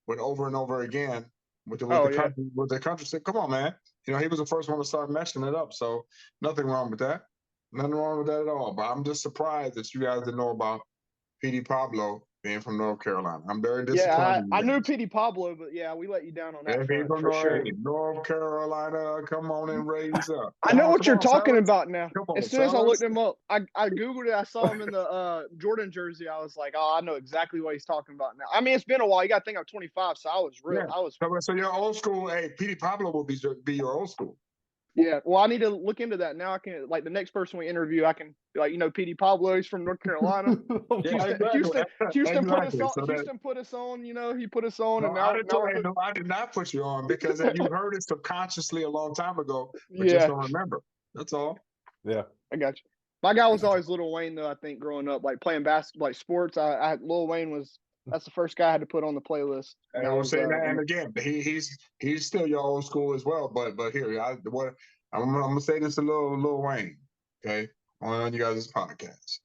[SPEAKER 1] with Over and Over Again with the country said, come on, man. He was the first one to start meshing it up. So nothing wrong with that. Nothing wrong with that at all. But I'm just surprised that you guys didn't know about P.D. Pablo being from North Carolina. I'm very disappointed.
[SPEAKER 3] Yeah, I knew P.D. Pablo, but yeah, we let you down on that front for sure.
[SPEAKER 1] North Carolina, come on and raise up.
[SPEAKER 3] I know what you're talking about now. As soon as I looked him up, I Googled it. I saw him in the Jordan jersey. I was like, oh, I know exactly what he's talking about now. I mean, it's been a while. You got to think I'm 25, so I was real.
[SPEAKER 1] Yeah. So you're old school. Hey, P.D. Pablo will be your old school.
[SPEAKER 3] Yeah, well, I need to look into that now. I can the next person we interview, I can be like, P.D. Pablo, he's from North Carolina. Houston put us on. So Houston put us on. He put us on, and now
[SPEAKER 1] I did not put you on because you heard it subconsciously a long time ago, but just don't remember. That's all.
[SPEAKER 2] Yeah,
[SPEAKER 3] I got you. My guy was always Lil Wayne, though. I think growing up, like playing basketball, like sports, Lil Wayne that's the first guy I had to put on the playlist.
[SPEAKER 1] And I was saying that, and again, he's still your old school as well. But here, I'm gonna say this to Lil Wayne, okay, on you guys' podcast.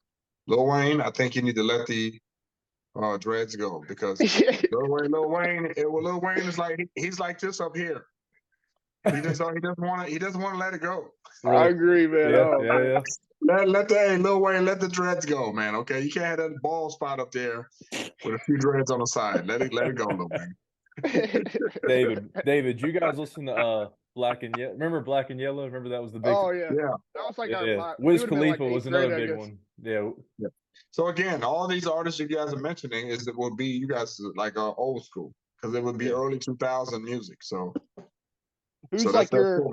[SPEAKER 1] Lil Wayne, I think you need to let the dreads go because Lil Wayne is like he's like this up here. He doesn't want to let it go.
[SPEAKER 3] I agree, man.
[SPEAKER 2] Yeah.
[SPEAKER 1] Lil Wayne, let the dreads go, man. Okay, you can't have that bald spot up there with a few dreads on the side. Let it go, Lil
[SPEAKER 2] Wayne. David, you guys listen to Black and Yellow? Remember Black and Yellow? Remember that was the big.
[SPEAKER 3] Oh yeah. That was like
[SPEAKER 2] Wiz Khalifa was another big one. Yeah.
[SPEAKER 1] So again, all these artists you guys are mentioning will be you guys like old school because it would be early 2000 music. So
[SPEAKER 3] who's like your?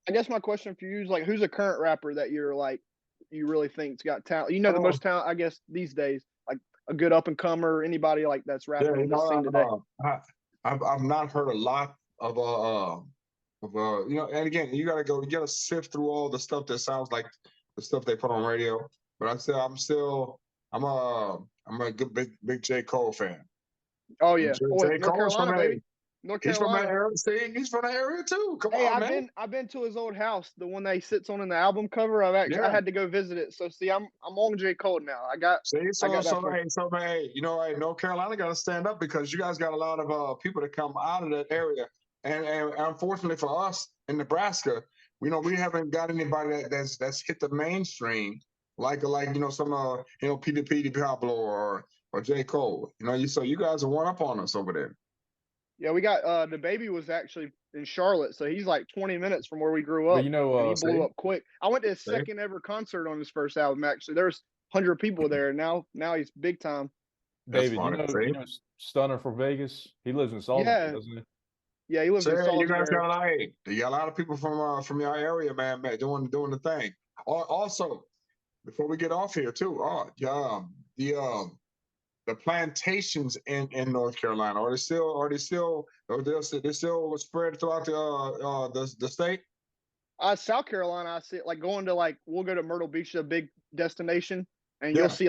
[SPEAKER 3] I guess my question for you is like, who's a current rapper that you're like, you really think's got talent? The most talent, I guess, these days, like a good up and comer, anybody like that's rapping in this scene today.
[SPEAKER 1] I've not heard a lot of and again, you gotta sift through all the stuff that sounds like the stuff they put on radio. But I'm a good big J. Cole fan.
[SPEAKER 3] Oh yeah,
[SPEAKER 1] North
[SPEAKER 3] Carolina, baby. North Carolina.
[SPEAKER 1] He's from that area too. Come on, man.
[SPEAKER 3] I've been to his old house, the one that he sits on in the album cover. I had to go visit it. So see, I'm on J. Cole now. North
[SPEAKER 1] Carolina got to stand up because you guys got a lot of people that come out of that area, and unfortunately for us in Nebraska, we haven't got anybody that's hit the mainstream like some P.D. Pablo or J. Cole. So you guys are one up on us over there.
[SPEAKER 3] Yeah, we got the baby was actually in Charlotte, so he's like 20 minutes from where we grew up.
[SPEAKER 2] But
[SPEAKER 3] and he blew up quick. I went to his second ever concert on his first album. Actually, there's 100 people there. Now he's big time.
[SPEAKER 2] David, you know Stunner from Vegas. He lives in Salt Lake, doesn't he?
[SPEAKER 3] Yeah, he lives in Salt Lake.
[SPEAKER 1] You guys got a lot of people from your area, man, doing the thing. Also, before we get off here too, the plantations in North Carolina are they still spread throughout the state?
[SPEAKER 3] South Carolina, I see it like going to we'll go to Myrtle Beach, a big destination, and you'll see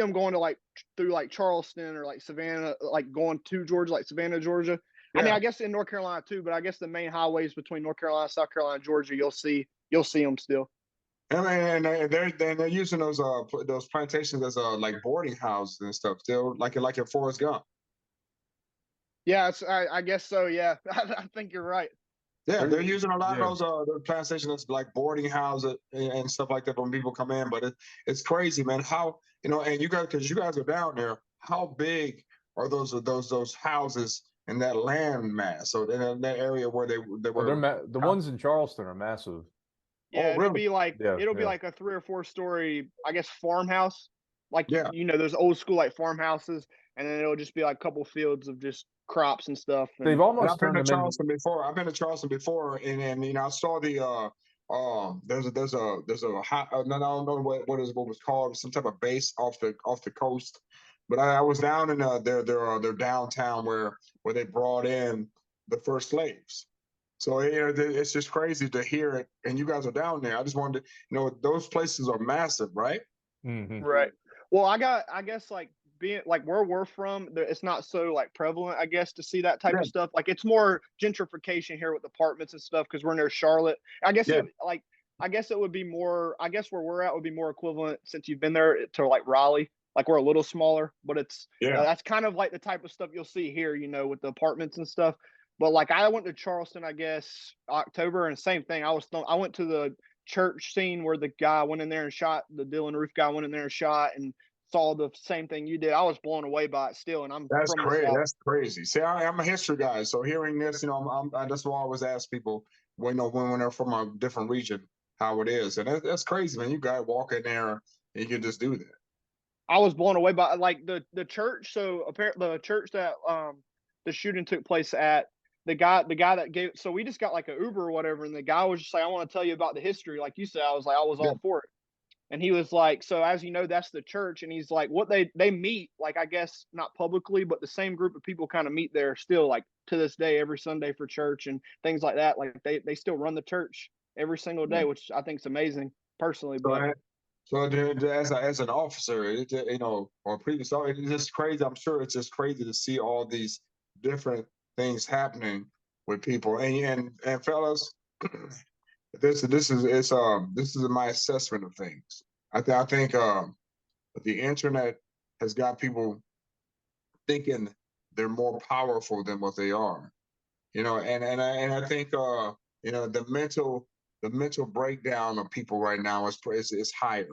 [SPEAKER 3] them going to through Charleston or Savannah, going to Georgia, Savannah, Georgia. Yeah. I mean, I guess in North Carolina too, but I guess the main highways between North Carolina, South Carolina, Georgia, you'll see them still.
[SPEAKER 1] And they're using those plantations as boarding houses and stuff still, like in Forrest Gump.
[SPEAKER 3] Yeah, I guess so. Yeah, I think you're right.
[SPEAKER 1] Yeah, they're using a lot of those plantations as boarding houses and stuff like that when people come in. But it's crazy, man. How and because you guys are down there, how big are those houses in that land mass? So in that area where they were,
[SPEAKER 2] the ones in Charleston are massive.
[SPEAKER 3] Yeah, it'll be be like a 3 or 4 story, I guess, farmhouse. Those old school farmhouses, and then it'll just be a couple fields of just crops and stuff.
[SPEAKER 2] They've almost
[SPEAKER 1] I've been to Charleston before. I've been to Charleston before, and I saw the there's a I don't know what was called, some type of base off the coast, but I was down in their downtown where they brought in the first slaves. So it's just crazy to hear it, and you guys are down there. I just wanted to those places are massive, right?
[SPEAKER 2] Mm-hmm.
[SPEAKER 3] Right. Well, I guess being like where we're from, it's not so like prevalent, I guess, to see that type
[SPEAKER 1] Yeah.
[SPEAKER 3] of stuff. Like it's more gentrification here with apartments and stuff because we're near Charlotte. I guess
[SPEAKER 1] Yeah.
[SPEAKER 3] I guess it would be more. I guess where we're at would be more equivalent since you've been there to like Raleigh. Like we're a little smaller, but it's
[SPEAKER 1] Yeah.
[SPEAKER 3] that's kind of like the type of stuff you'll see here, with the apartments and stuff. But like I went to Charleston, I guess October, and same thing. I went to the church scene where the guy went in there and shot the Dylan Roof guy went in there and shot and saw the same thing you did. I was blown away by it still, and I'm
[SPEAKER 1] That's
[SPEAKER 3] from the
[SPEAKER 1] crazy.
[SPEAKER 3] South.
[SPEAKER 1] That's crazy. See, I'm a history guy, so hearing this, that's why I always ask people when they're from a different region how it is, and that's crazy, man. You guys walk in there and you can just do that.
[SPEAKER 3] I was blown away by like the church. So apparently, the church that the shooting took place at, the guy that gave. So we just got like an Uber or whatever, and the guy was just like, "I want to tell you about the history." Like you said, I was like, I was
[SPEAKER 1] Yeah.
[SPEAKER 3] all for it. And he was like, so as you know, that's the church. And he's like, what they meet, like, I guess not publicly, but the same group of people kind of meet there still, like to this day, every Sunday for church and things like that. Like they still run the church every single day, which I think is amazing personally. But
[SPEAKER 1] So as an officer, or previous, it's just crazy. I'm sure it's just crazy to see all these different things happening with people. And fellas, this is my assessment of things. I think the internet has got people thinking they're more powerful than what they are. And I think the mental breakdown of people right now is higher.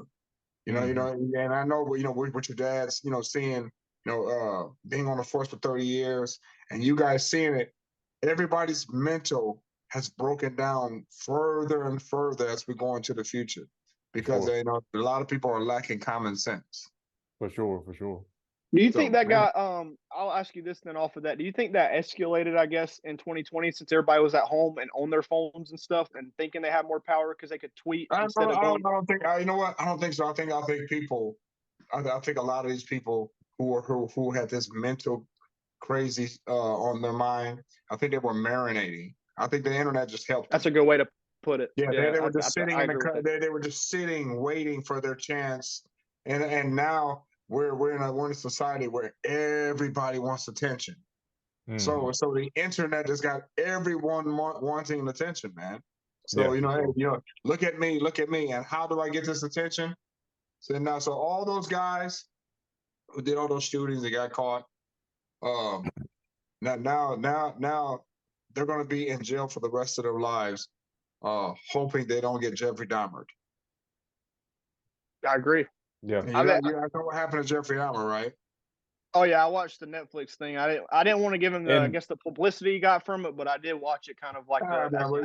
[SPEAKER 1] And I know what your dad's seeing, being on the force for 30 years, and you guys seeing it. Everybody's mental has broken down further and further as we go into the future, because
[SPEAKER 2] Sure.
[SPEAKER 1] a lot of people are lacking common sense.
[SPEAKER 2] For sure, for sure.
[SPEAKER 3] do you
[SPEAKER 1] So,
[SPEAKER 3] think that
[SPEAKER 1] man,
[SPEAKER 3] got I'll ask you this then off of that. Do you think that escalated, I guess, in 2020 since everybody was at home and on their phones and stuff and thinking they had more power because they could tweet instead of going?
[SPEAKER 1] I don't think. You know what? I don't think so. I think people. I think a lot of these people who had this mental crazy on their mind. I think they were marinating. I think the internet just helped them.
[SPEAKER 3] That's a good way to put it.
[SPEAKER 1] Yeah,
[SPEAKER 3] Yeah,
[SPEAKER 1] they were just sitting
[SPEAKER 3] I
[SPEAKER 1] in
[SPEAKER 3] agree with that.
[SPEAKER 1] they were just sitting, waiting for their chance. And now we're in a society where everybody wants attention. So the internet just got everyone wanting attention, man. So hey, look at me, and how do I get this attention? So all those guys who did all those shootings, they got caught. Now they're going to be in jail for the rest of their lives, hoping they don't get Jeffrey Dahmer.
[SPEAKER 3] I agree.
[SPEAKER 2] Yeah.
[SPEAKER 1] I know what happened to Jeffrey Dahmer, right?
[SPEAKER 3] Oh yeah, I watched the Netflix thing. I didn't want to give him I guess the publicity he got from it, but I did watch it kind of like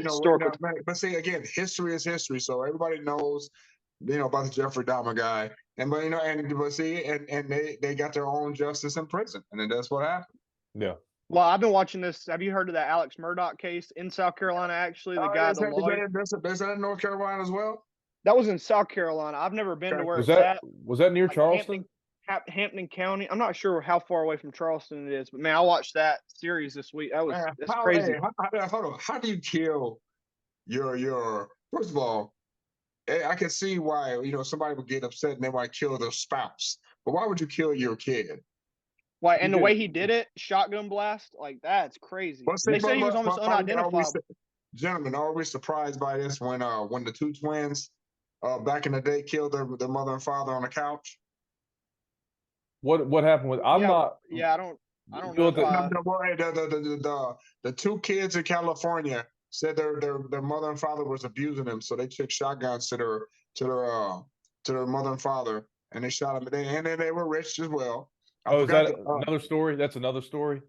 [SPEAKER 3] historical.
[SPEAKER 1] But see, again, history is history, so everybody knows, about the Jeffrey Dahmer guy, and they got their own justice in prison, and then that's what happened.
[SPEAKER 2] Yeah.
[SPEAKER 3] Well, I've been watching this. Have you heard of that Alex Murdaugh case in South Carolina? Actually, the guy, the lawyer.
[SPEAKER 1] Is that in North Carolina as well?
[SPEAKER 3] That was in South Carolina. I've never been to where
[SPEAKER 2] Was
[SPEAKER 3] it's
[SPEAKER 2] that
[SPEAKER 3] at.
[SPEAKER 2] was that near Charleston?
[SPEAKER 3] Hampton County. I'm not sure how far away from Charleston it is, but man, I watched that series this week. That's crazy.
[SPEAKER 1] Hold on. How do you kill your? First of all, I can see why somebody would get upset and they want to kill their spouse, but why would you kill your kid?
[SPEAKER 3] Why? And the way he did it, shotgun blast, like that's crazy. They said he was almost unidentifiable.
[SPEAKER 1] Gentlemen, are we surprised by this when the two twins back in the day killed their mother and father on the couch?
[SPEAKER 2] What happened with? I'm not.
[SPEAKER 3] Yeah, I don't know.
[SPEAKER 1] The two kids in California said their mother and father was abusing them, so they took shotguns to their mother and father, and they shot them. And then they were rich as well.
[SPEAKER 2] Is that another story? That's another story.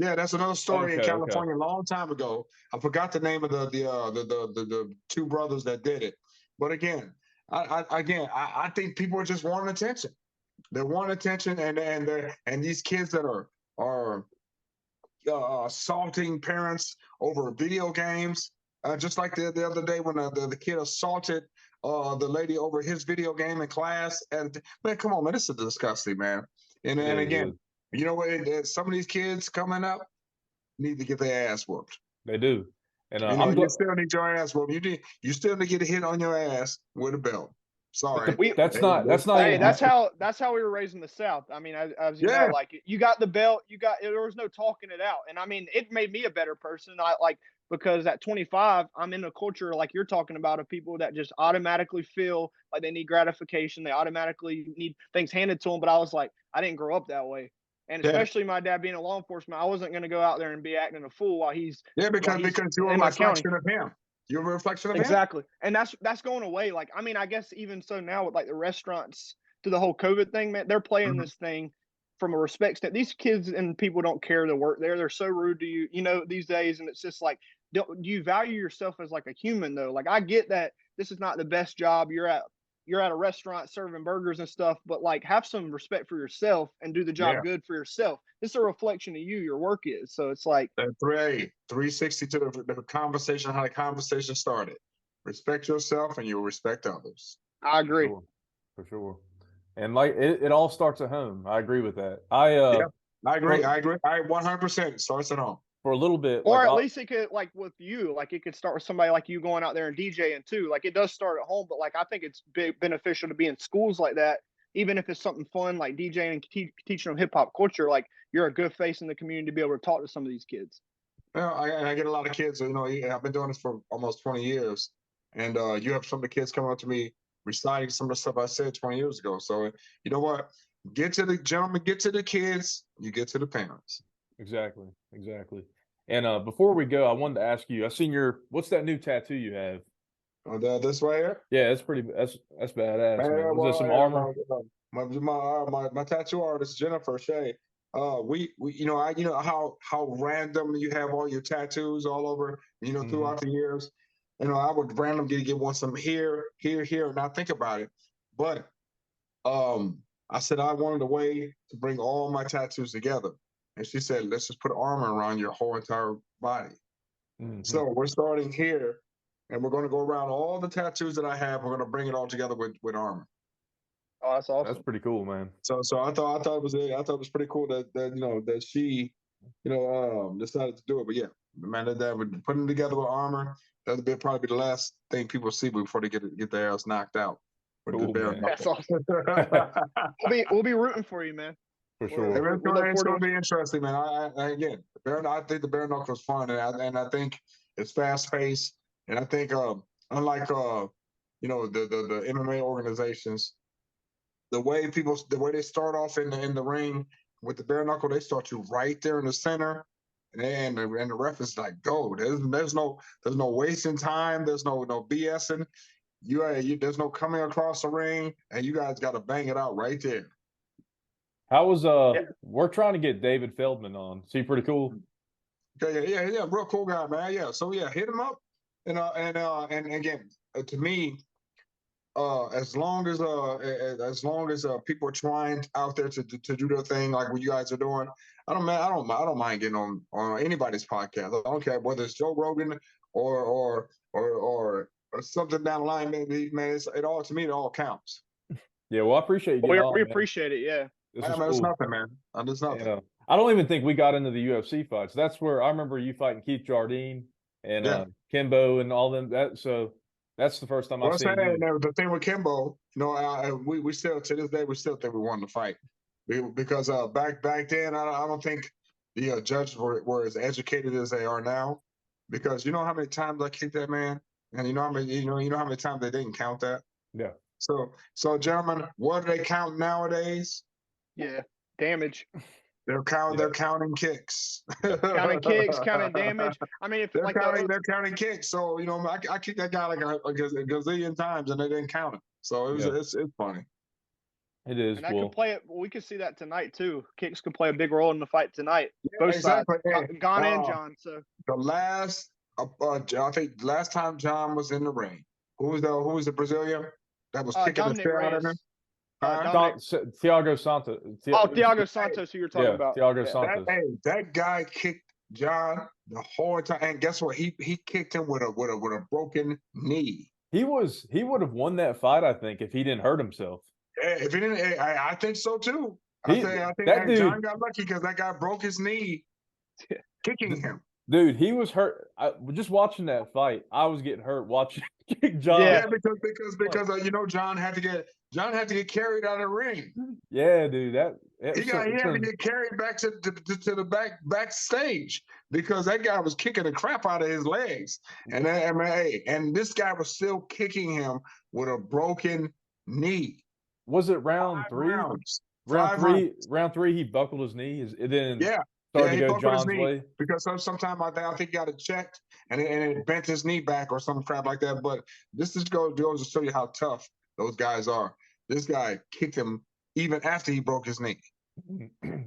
[SPEAKER 1] Yeah, that's another story in California a long time ago. I forgot the name of the two brothers that did it. But again, I think people are just wanting attention. They want attention, and these kids that are assaulting parents over video games, just like the other day when the kid assaulted the lady over his video game in class. And man, come on, man, this is disgusting, man. And again, you know what? Some of these kids coming up need to get their ass whooped.
[SPEAKER 2] They do, and
[SPEAKER 1] you still need your ass whooped. You still need to get a hit on your ass with a belt. Sorry.
[SPEAKER 2] That's not
[SPEAKER 3] Hey,
[SPEAKER 2] even.
[SPEAKER 3] that's how we were raised in the South. I mean, as you know, like you got the belt, there was no talking it out. And I mean, it made me a better person. Because at 25, I'm in a culture like you're talking about of people that just automatically feel like they need gratification. They automatically need things handed to them. But I was like, I didn't grow up that way. And especially my dad being a law enforcement, I wasn't going to go out there and be acting a fool while he's
[SPEAKER 1] because you're a reflection of him. You're a reflection of him.
[SPEAKER 3] Exactly. And that's going away. Like, I mean, I guess even so now with like the restaurants to the whole COVID thing, man, they're playing this thing from a respect standpoint. These kids and people don't care to work there. They're so rude to you, these days. And it's just like, do you value yourself as like a human though? Like, I get that this is not the best job. You're at a restaurant serving burgers and stuff, but like have some respect for yourself and do the job good for yourself. It's a reflection of you, your work is. So it's like
[SPEAKER 1] 360 to the conversation, how the conversation started. Respect yourself and you'll respect others.
[SPEAKER 3] I agree.
[SPEAKER 2] For sure. And like it all starts at home. I agree with that. I agree.
[SPEAKER 1] I 100% starts at home.
[SPEAKER 2] For a little bit.
[SPEAKER 3] Or at least it could, like with you, like it could start with somebody like you going out there and DJing too. Like it does start at home, but like I think it's beneficial to be in schools like that, even if it's something fun like DJing and teaching them hip hop culture. Like you're a good face in the community to be able to talk to some of these kids.
[SPEAKER 1] Well, I get a lot of kids. I've been doing this for almost 20 years, and you have some of the kids coming up to me reciting some of the stuff I said 20 years ago. So you know what? Get to the gentlemen, get to the kids, you get to the parents.
[SPEAKER 2] Exactly. And before we go, I wanted to ask you, I seen what's that new tattoo you have?
[SPEAKER 1] Oh, this way here?
[SPEAKER 2] Yeah, that's badass, man. Was there some armor?
[SPEAKER 1] My tattoo artist, Jennifer Shea, how random you have all your tattoos all over, throughout the years. I would randomly get some here, and I think about it. But I said I wanted a way to bring all my tattoos together. And she said, let's just put armor around your whole entire body. So we're starting here, and we're going to go around all the tattoos that I have. We're going to bring it all together with armor.
[SPEAKER 3] Oh, that's awesome.
[SPEAKER 2] That's pretty cool, man.
[SPEAKER 1] So I thought it was pretty cool that she decided to do it. But yeah, man, that would putting together with armor, that'd probably be the last thing people see before they get their ass knocked out.
[SPEAKER 2] Cool,
[SPEAKER 3] that's awesome. We'll be rooting for you, man.
[SPEAKER 2] For sure.
[SPEAKER 1] It's going to be interesting, man. I think the bare knuckle is fun, and I think it's fast paced, and I think unlike the MMA organizations, the way they start off in the ring with the bare knuckle, they start you right there in the center, and the ref is like, go. There's no wasting time. There's no BSing. There's no coming across the ring, and you guys got to bang it out right there.
[SPEAKER 2] How was we're trying to get David Feldman on. Is he pretty cool?
[SPEAKER 1] Yeah, real cool guy, man. Yeah, so yeah, hit him up, and again, to me, as long as people are trying out there to do their thing like what you guys are doing, I don't mind getting on anybody's podcast. I don't care whether it's Joe Rogan or something down the line. Man, it all counts.
[SPEAKER 2] Yeah, well, I appreciate you.
[SPEAKER 3] We appreciate it. Yeah.
[SPEAKER 1] It's nothing, man. It's nothing.
[SPEAKER 2] Yeah. I don't even think we got into the UFC fights. That's where I remember you fighting Keith Jardine and Kimbo and all them. So that's the first time I've seen you.
[SPEAKER 1] The thing with Kimbo, we still to this day we still think we won the fight because back then I don't think the judges were as educated as they are now, because you know how many times I kicked that man, and you know how many times they didn't count that.
[SPEAKER 2] Yeah.
[SPEAKER 1] So gentlemen, what do they count nowadays?
[SPEAKER 3] Yeah, damage.
[SPEAKER 1] They're counting kicks.
[SPEAKER 3] Counting kicks, counting damage. I mean, if
[SPEAKER 1] they're counting kicks. So I kicked that guy like a gazillion times, and they didn't count it. So it's funny.
[SPEAKER 2] It is.
[SPEAKER 3] And could play it. We could see that tonight too. Kicks could play a big role in the fight tonight. Both sides, Gon and John. So
[SPEAKER 1] the last, I think last time John was in the ring, who was the Brazilian that was kicking the shit out of him?
[SPEAKER 2] Thiago Santos.
[SPEAKER 3] Thiago Santos, who you're talking about.
[SPEAKER 2] Thiago Santos.
[SPEAKER 1] That guy kicked John the whole time, and guess what? He kicked him with a broken knee.
[SPEAKER 2] He would have won that fight, I think, if he didn't hurt himself.
[SPEAKER 1] Yeah, if he didn't, I think so too. I think
[SPEAKER 2] that dude,
[SPEAKER 1] John got lucky because that guy broke his knee kicking him.
[SPEAKER 2] Dude, he was hurt. Just watching that fight, I was getting hurt watching John.
[SPEAKER 3] Yeah.
[SPEAKER 1] Yeah, because you know, John had to get carried out of the ring.
[SPEAKER 2] Yeah, dude,
[SPEAKER 1] He had to get carried back to the backstage because that guy was kicking the crap out of his legs, and and this guy was still kicking him with a broken knee.
[SPEAKER 2] Was it round 3?
[SPEAKER 1] Rounds.
[SPEAKER 2] Round three, he buckled his knee. It then started
[SPEAKER 1] He
[SPEAKER 2] to go
[SPEAKER 1] buckled his
[SPEAKER 2] John's
[SPEAKER 1] knee
[SPEAKER 2] way.
[SPEAKER 1] because sometimes I think he got it checked and it bent his knee back or some crap like that. But this just goes to show you how tough those guys are. This guy kicked him even after he broke his knee.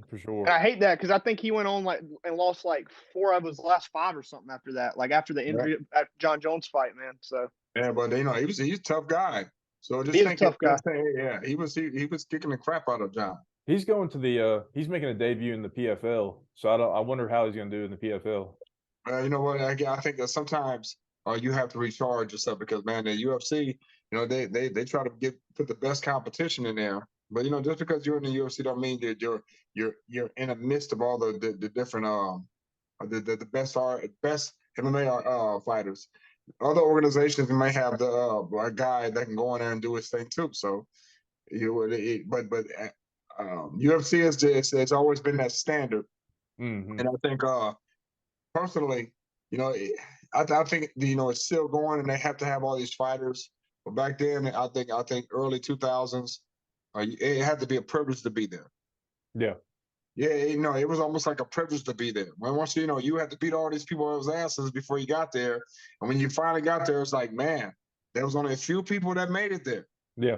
[SPEAKER 2] For sure.
[SPEAKER 3] And I hate that because I think he went on and lost 4 of his last 5 or something after that. Like after the injury at John Jones fight, man. So
[SPEAKER 1] yeah, but you know he's a tough guy. So just
[SPEAKER 3] he's a tough guy.
[SPEAKER 1] Yeah, he was kicking the crap out of John.
[SPEAKER 2] He's going to he's making a debut in the PFL. So I wonder how he's going to do in the PFL.
[SPEAKER 1] You know what? I think that sometimes you have to recharge yourself because man, the UFC, you know, they try to put the best competition in there. But you know, just because you're in the UFC don't mean that you're in the midst of all the different the best MMA fighters. Other organizations may have a guy that can go in there and do his thing too. So UFC it's always been that standard, and I think personally, you know, I think you know it's still going, and they have to have all these fighters. But back then, I think early 2000s. It had to be a privilege to be there.
[SPEAKER 2] Yeah.
[SPEAKER 1] Yeah, you know, it was almost like a privilege to be there. When once you know you had to beat all these people's asses before you got there, and when you finally got there, it's like, man, there was only a few people that made it there.
[SPEAKER 2] Yeah.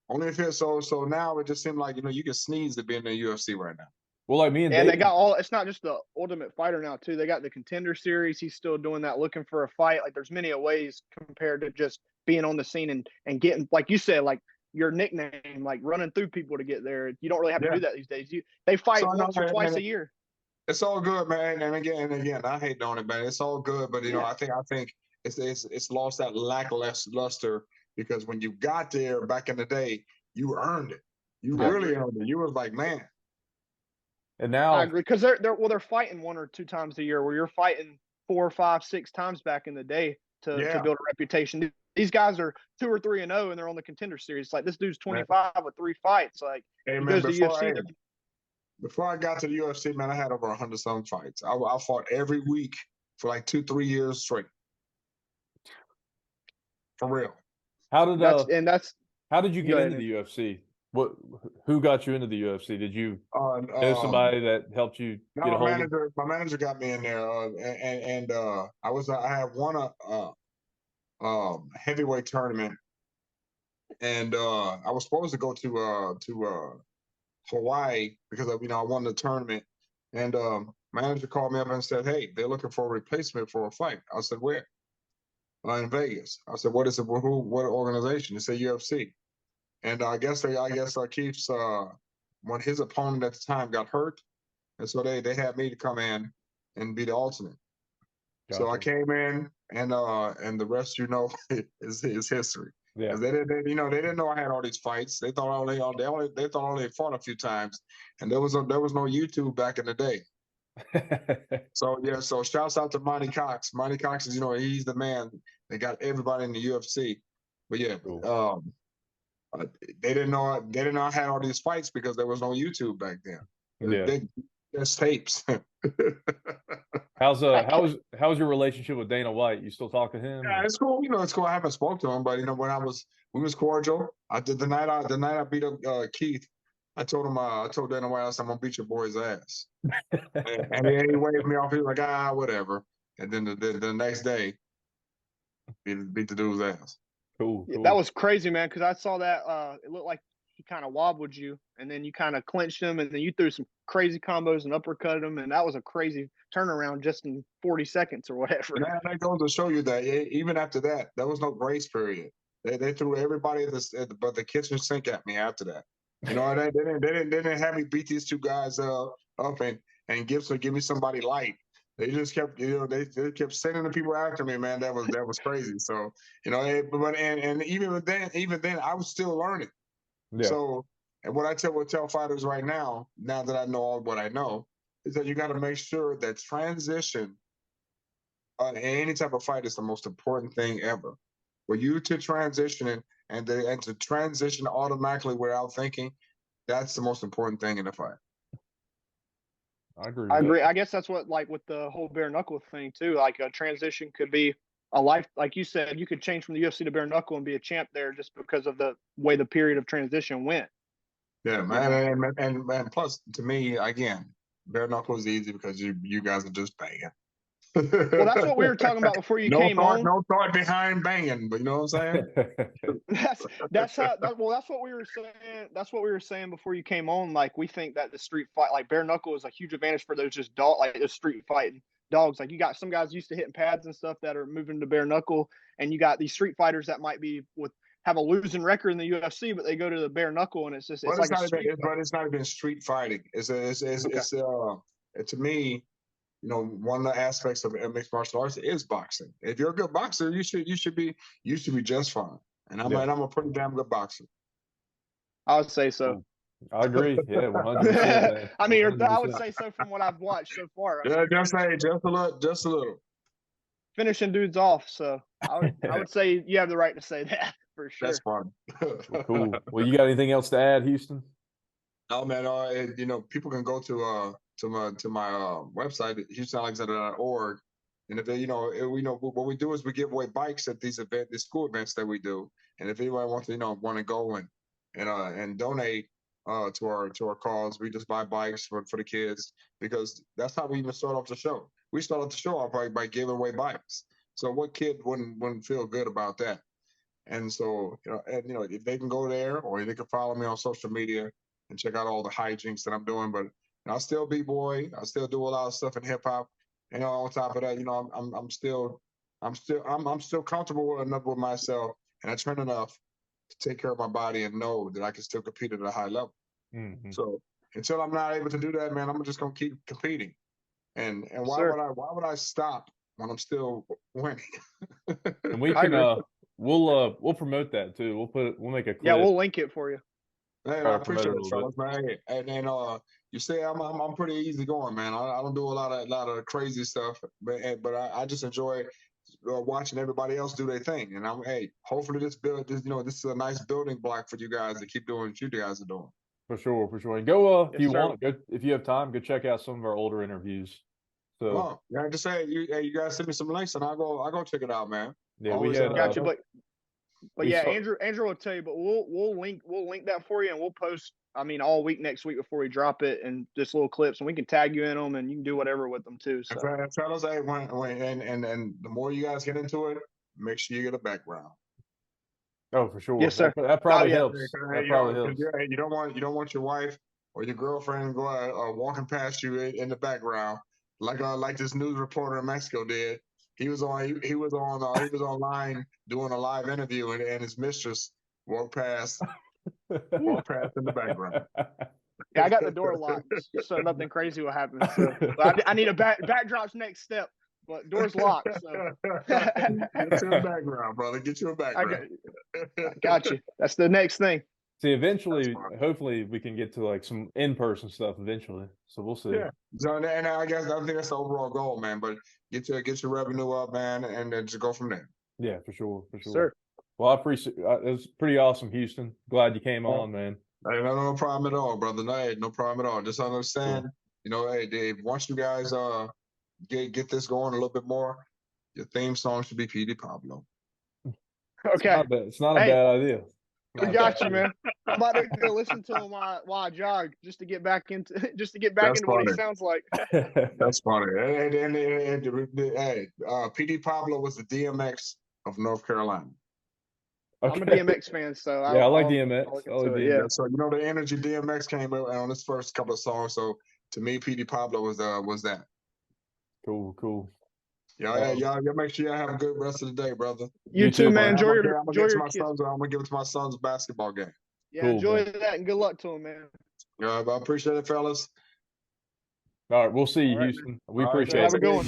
[SPEAKER 1] Only a few. So now it just seemed like you know you can sneeze to be in the UFC right now.
[SPEAKER 2] Well, like me and
[SPEAKER 3] they got all. It's not just the Ultimate Fighter now too. They got the Contender Series. He's still doing that, looking for a fight. Like there's many ways compared to just being on the scene and getting, like you said, like your nickname, like running through people to get there. You don't really have to do that these days. They fight once or twice a year.
[SPEAKER 1] It's all good, man. And again, I hate doing it, man. It's all good, but you know, I think it's lost that lackluster because when you got there back in the day, you earned it. You really earned it. You was like, man.
[SPEAKER 2] And now
[SPEAKER 3] I agree because they're fighting 1 or 2 times a year, where you're fighting 4, 5, 6 times back in the day to build a reputation. These guys are 2 or 3-0, and they're on the Contender Series. Like this dude's 25 with 3 fights. Like
[SPEAKER 1] hey, man, before I got to the UFC, man, I had over 100-some fights. I fought every week for like 2-3 years straight. For real.
[SPEAKER 2] How did you get into the UFC? Who got you into the UFC? Did you know somebody that helped you get a hold of it?
[SPEAKER 1] My manager got me in there, and I had won a heavyweight tournament, and I was supposed to go to Hawaii because you know I won the tournament, and manager called me up and said, "Hey, they're looking for a replacement for a fight." I said, "Where?" In Vegas. I said, "What is it? What organization?" He said, "UFC." And I guess Keith's when his opponent at the time got hurt, and so they had me to come in and be the alternate. Gotcha. So I came in, and the rest is history. Yeah. They didn't know I had all these fights. They thought I only fought a few times, and there was no YouTube back in the day. So shouts out to Monty Cox. Monty Cox is he's the man. They got everybody in the UFC. But yeah, cool. They didn't know I had all these fights because there was no YouTube back then. Yeah, just tapes.
[SPEAKER 2] How's your relationship with Dana White? You still talk to him?
[SPEAKER 1] Yeah, it's cool. It's cool. I haven't spoke to him, but we was cordial. I did the night I beat up Keith. I told Dana White, I said, I'm gonna beat your boy's ass. and he waved me off. He was like, whatever. And then the next day, beat the dude's ass.
[SPEAKER 2] Cool.
[SPEAKER 3] Yeah, that was crazy, man, because I saw that it looked like he kind of wobbled you, and then you kind of clinched him, and then you threw some crazy combos and uppercutted him, and that was a crazy turnaround just in 40 seconds or whatever.
[SPEAKER 1] And that goes to show you that even after that, there was no grace period. They threw everybody but the kitchen sink at me after that. They didn't have me beat these 2 guys up and give me somebody light. They just kept, they kept sending the people after me, man. That was crazy. So, but even then, I was still learning. Yeah. So, and what I tell fighters right now that I know all what I know, is that you got to make sure that transition any type of fight is the most important thing ever. For you to transition and to transition automatically without thinking, that's the most important thing in the fight.
[SPEAKER 2] I agree.
[SPEAKER 3] I agree. I guess that's what, like, with the whole bare knuckle thing too. Like, a transition could be a life. Like you said, you could change from the UFC to bare knuckle and be a champ there just because of the way the period of transition went.
[SPEAKER 1] Yeah, man, and plus, to me, again, bare knuckle is easy because you guys are just banging.
[SPEAKER 3] Well, that's what we were talking about before you came on.
[SPEAKER 1] No thought behind banging, but you know what I'm saying?
[SPEAKER 3] That's what we were saying. That's what we were saying before you came on. Like, we think that the street fight, like bare knuckle, is a huge advantage for those just those street fighting dogs. Like, you got some guys used to hitting pads and stuff that are moving to bare knuckle, and you got these street fighters that might be have a losing record in the UFC, but they go to the bare knuckle, and it's like a street fight.
[SPEAKER 1] But it's not even street fighting. It's to me, you know, one of the aspects of mixed martial arts is boxing. If you're a good boxer, you should be just fine. And I'm a pretty damn good boxer.
[SPEAKER 3] I would say so.
[SPEAKER 2] I agree. Yeah, 100%.
[SPEAKER 3] I mean, 100%. I would say so from what I've watched so far.
[SPEAKER 1] Yeah, just a little.
[SPEAKER 3] Finishing dudes off. So I would say you have the right to say that for sure.
[SPEAKER 1] That's fun.
[SPEAKER 2] Cool. Well, you got anything else to add, Houston?
[SPEAKER 1] No, man. You know, people can go to my website, houstonalexander.org, and if they, you know, what we do is we give away bikes at these school events that we do, and if anybody wants to, want to go and donate to our cause, we just buy bikes for the kids, because that's how we even start off the show. We start off the show off by giving away bikes. So what kid wouldn't feel good about that? And so, if they can go there, or they can follow me on social media and check out all the hijinks that I'm doing. But I still b-boy. I still do a lot of stuff in hip hop. And on top of that, I'm still comfortable enough with myself, and I train enough to take care of my body and know that I can still compete at a high level. Mm-hmm. So until I'm not able to do that, man, I'm just gonna keep competing. And why would I stop when I'm still winning?
[SPEAKER 2] And we can we'll promote that too. We'll make a clip.
[SPEAKER 3] Yeah, we'll link it for you.
[SPEAKER 1] Hey, I appreciate it, fellas, man. And you say I'm pretty easy going, man. I don't do a lot of crazy stuff, but I just enjoy watching everybody else do their thing. And hopefully this is a nice building block for you guys to keep doing what you guys are doing.
[SPEAKER 2] For sure. And go if you have time, go check out some of our older interviews. So
[SPEAKER 1] just say you guys send me some links and I'll go check it out, man.
[SPEAKER 2] Yeah, we had
[SPEAKER 3] got you, but yeah, Andrew will tell you, but we'll link that for you, and we'll post, all week next week before we drop it, and just little clips, and we can tag you in them, and you can do whatever with them too. So
[SPEAKER 1] fellas, and the more you guys get into it, make sure you get a background.
[SPEAKER 2] Oh, for sure.
[SPEAKER 3] Yes, sir.
[SPEAKER 2] That probably helps. That probably helps.
[SPEAKER 1] You don't want your wife or your girlfriend walking past you in the background like this news reporter in Mexico did. He was online doing a live interview, and his mistress walked past in the background.
[SPEAKER 3] Yeah, I got the door locked, so nothing crazy will happen. So I need a backdrop's next step, but door's locked. So
[SPEAKER 1] get you a background, brother. Get you a background.
[SPEAKER 3] I got you. That's the next thing.
[SPEAKER 2] See, eventually, hopefully, we can get to like some in-person stuff eventually. So we'll see.
[SPEAKER 1] Yeah. So, and I think that's the overall goal, man. But get your revenue up, man, and then just go from there.
[SPEAKER 2] Yeah, for sure.
[SPEAKER 3] Sir.
[SPEAKER 2] Well, I appreciate it. Was pretty awesome, Houston. Glad you came on, man.
[SPEAKER 1] Hey, no problem at all, brother. No problem at all. Just understand, hey, Dave, once you guys get this going a little bit more, your theme song should be P.D. Pablo.
[SPEAKER 3] Okay.
[SPEAKER 2] It's not a bad idea.
[SPEAKER 3] I got you, man. I'm about to go listen to him while I jog, just to get back into what he sounds like.
[SPEAKER 1] That's funny. And P.D. Pablo was the DMX of North Carolina.
[SPEAKER 2] Okay.
[SPEAKER 3] I'm a DMX fan, so
[SPEAKER 2] I like DMX.
[SPEAKER 1] Yeah. So the energy DMX came out on his first couple of songs. So to me, P.D. Pablo was that.
[SPEAKER 2] Cool.
[SPEAKER 1] Y'all make sure y'all have a good rest of the day, brother.
[SPEAKER 3] You too, man. Enjoy your
[SPEAKER 1] I'm gonna give it to my son's basketball game.
[SPEAKER 3] Yeah, cool, enjoy that, and good luck to him, man.
[SPEAKER 1] I appreciate it, fellas.
[SPEAKER 2] All right, we'll see you, Houston. We appreciate it.
[SPEAKER 3] Have a good one.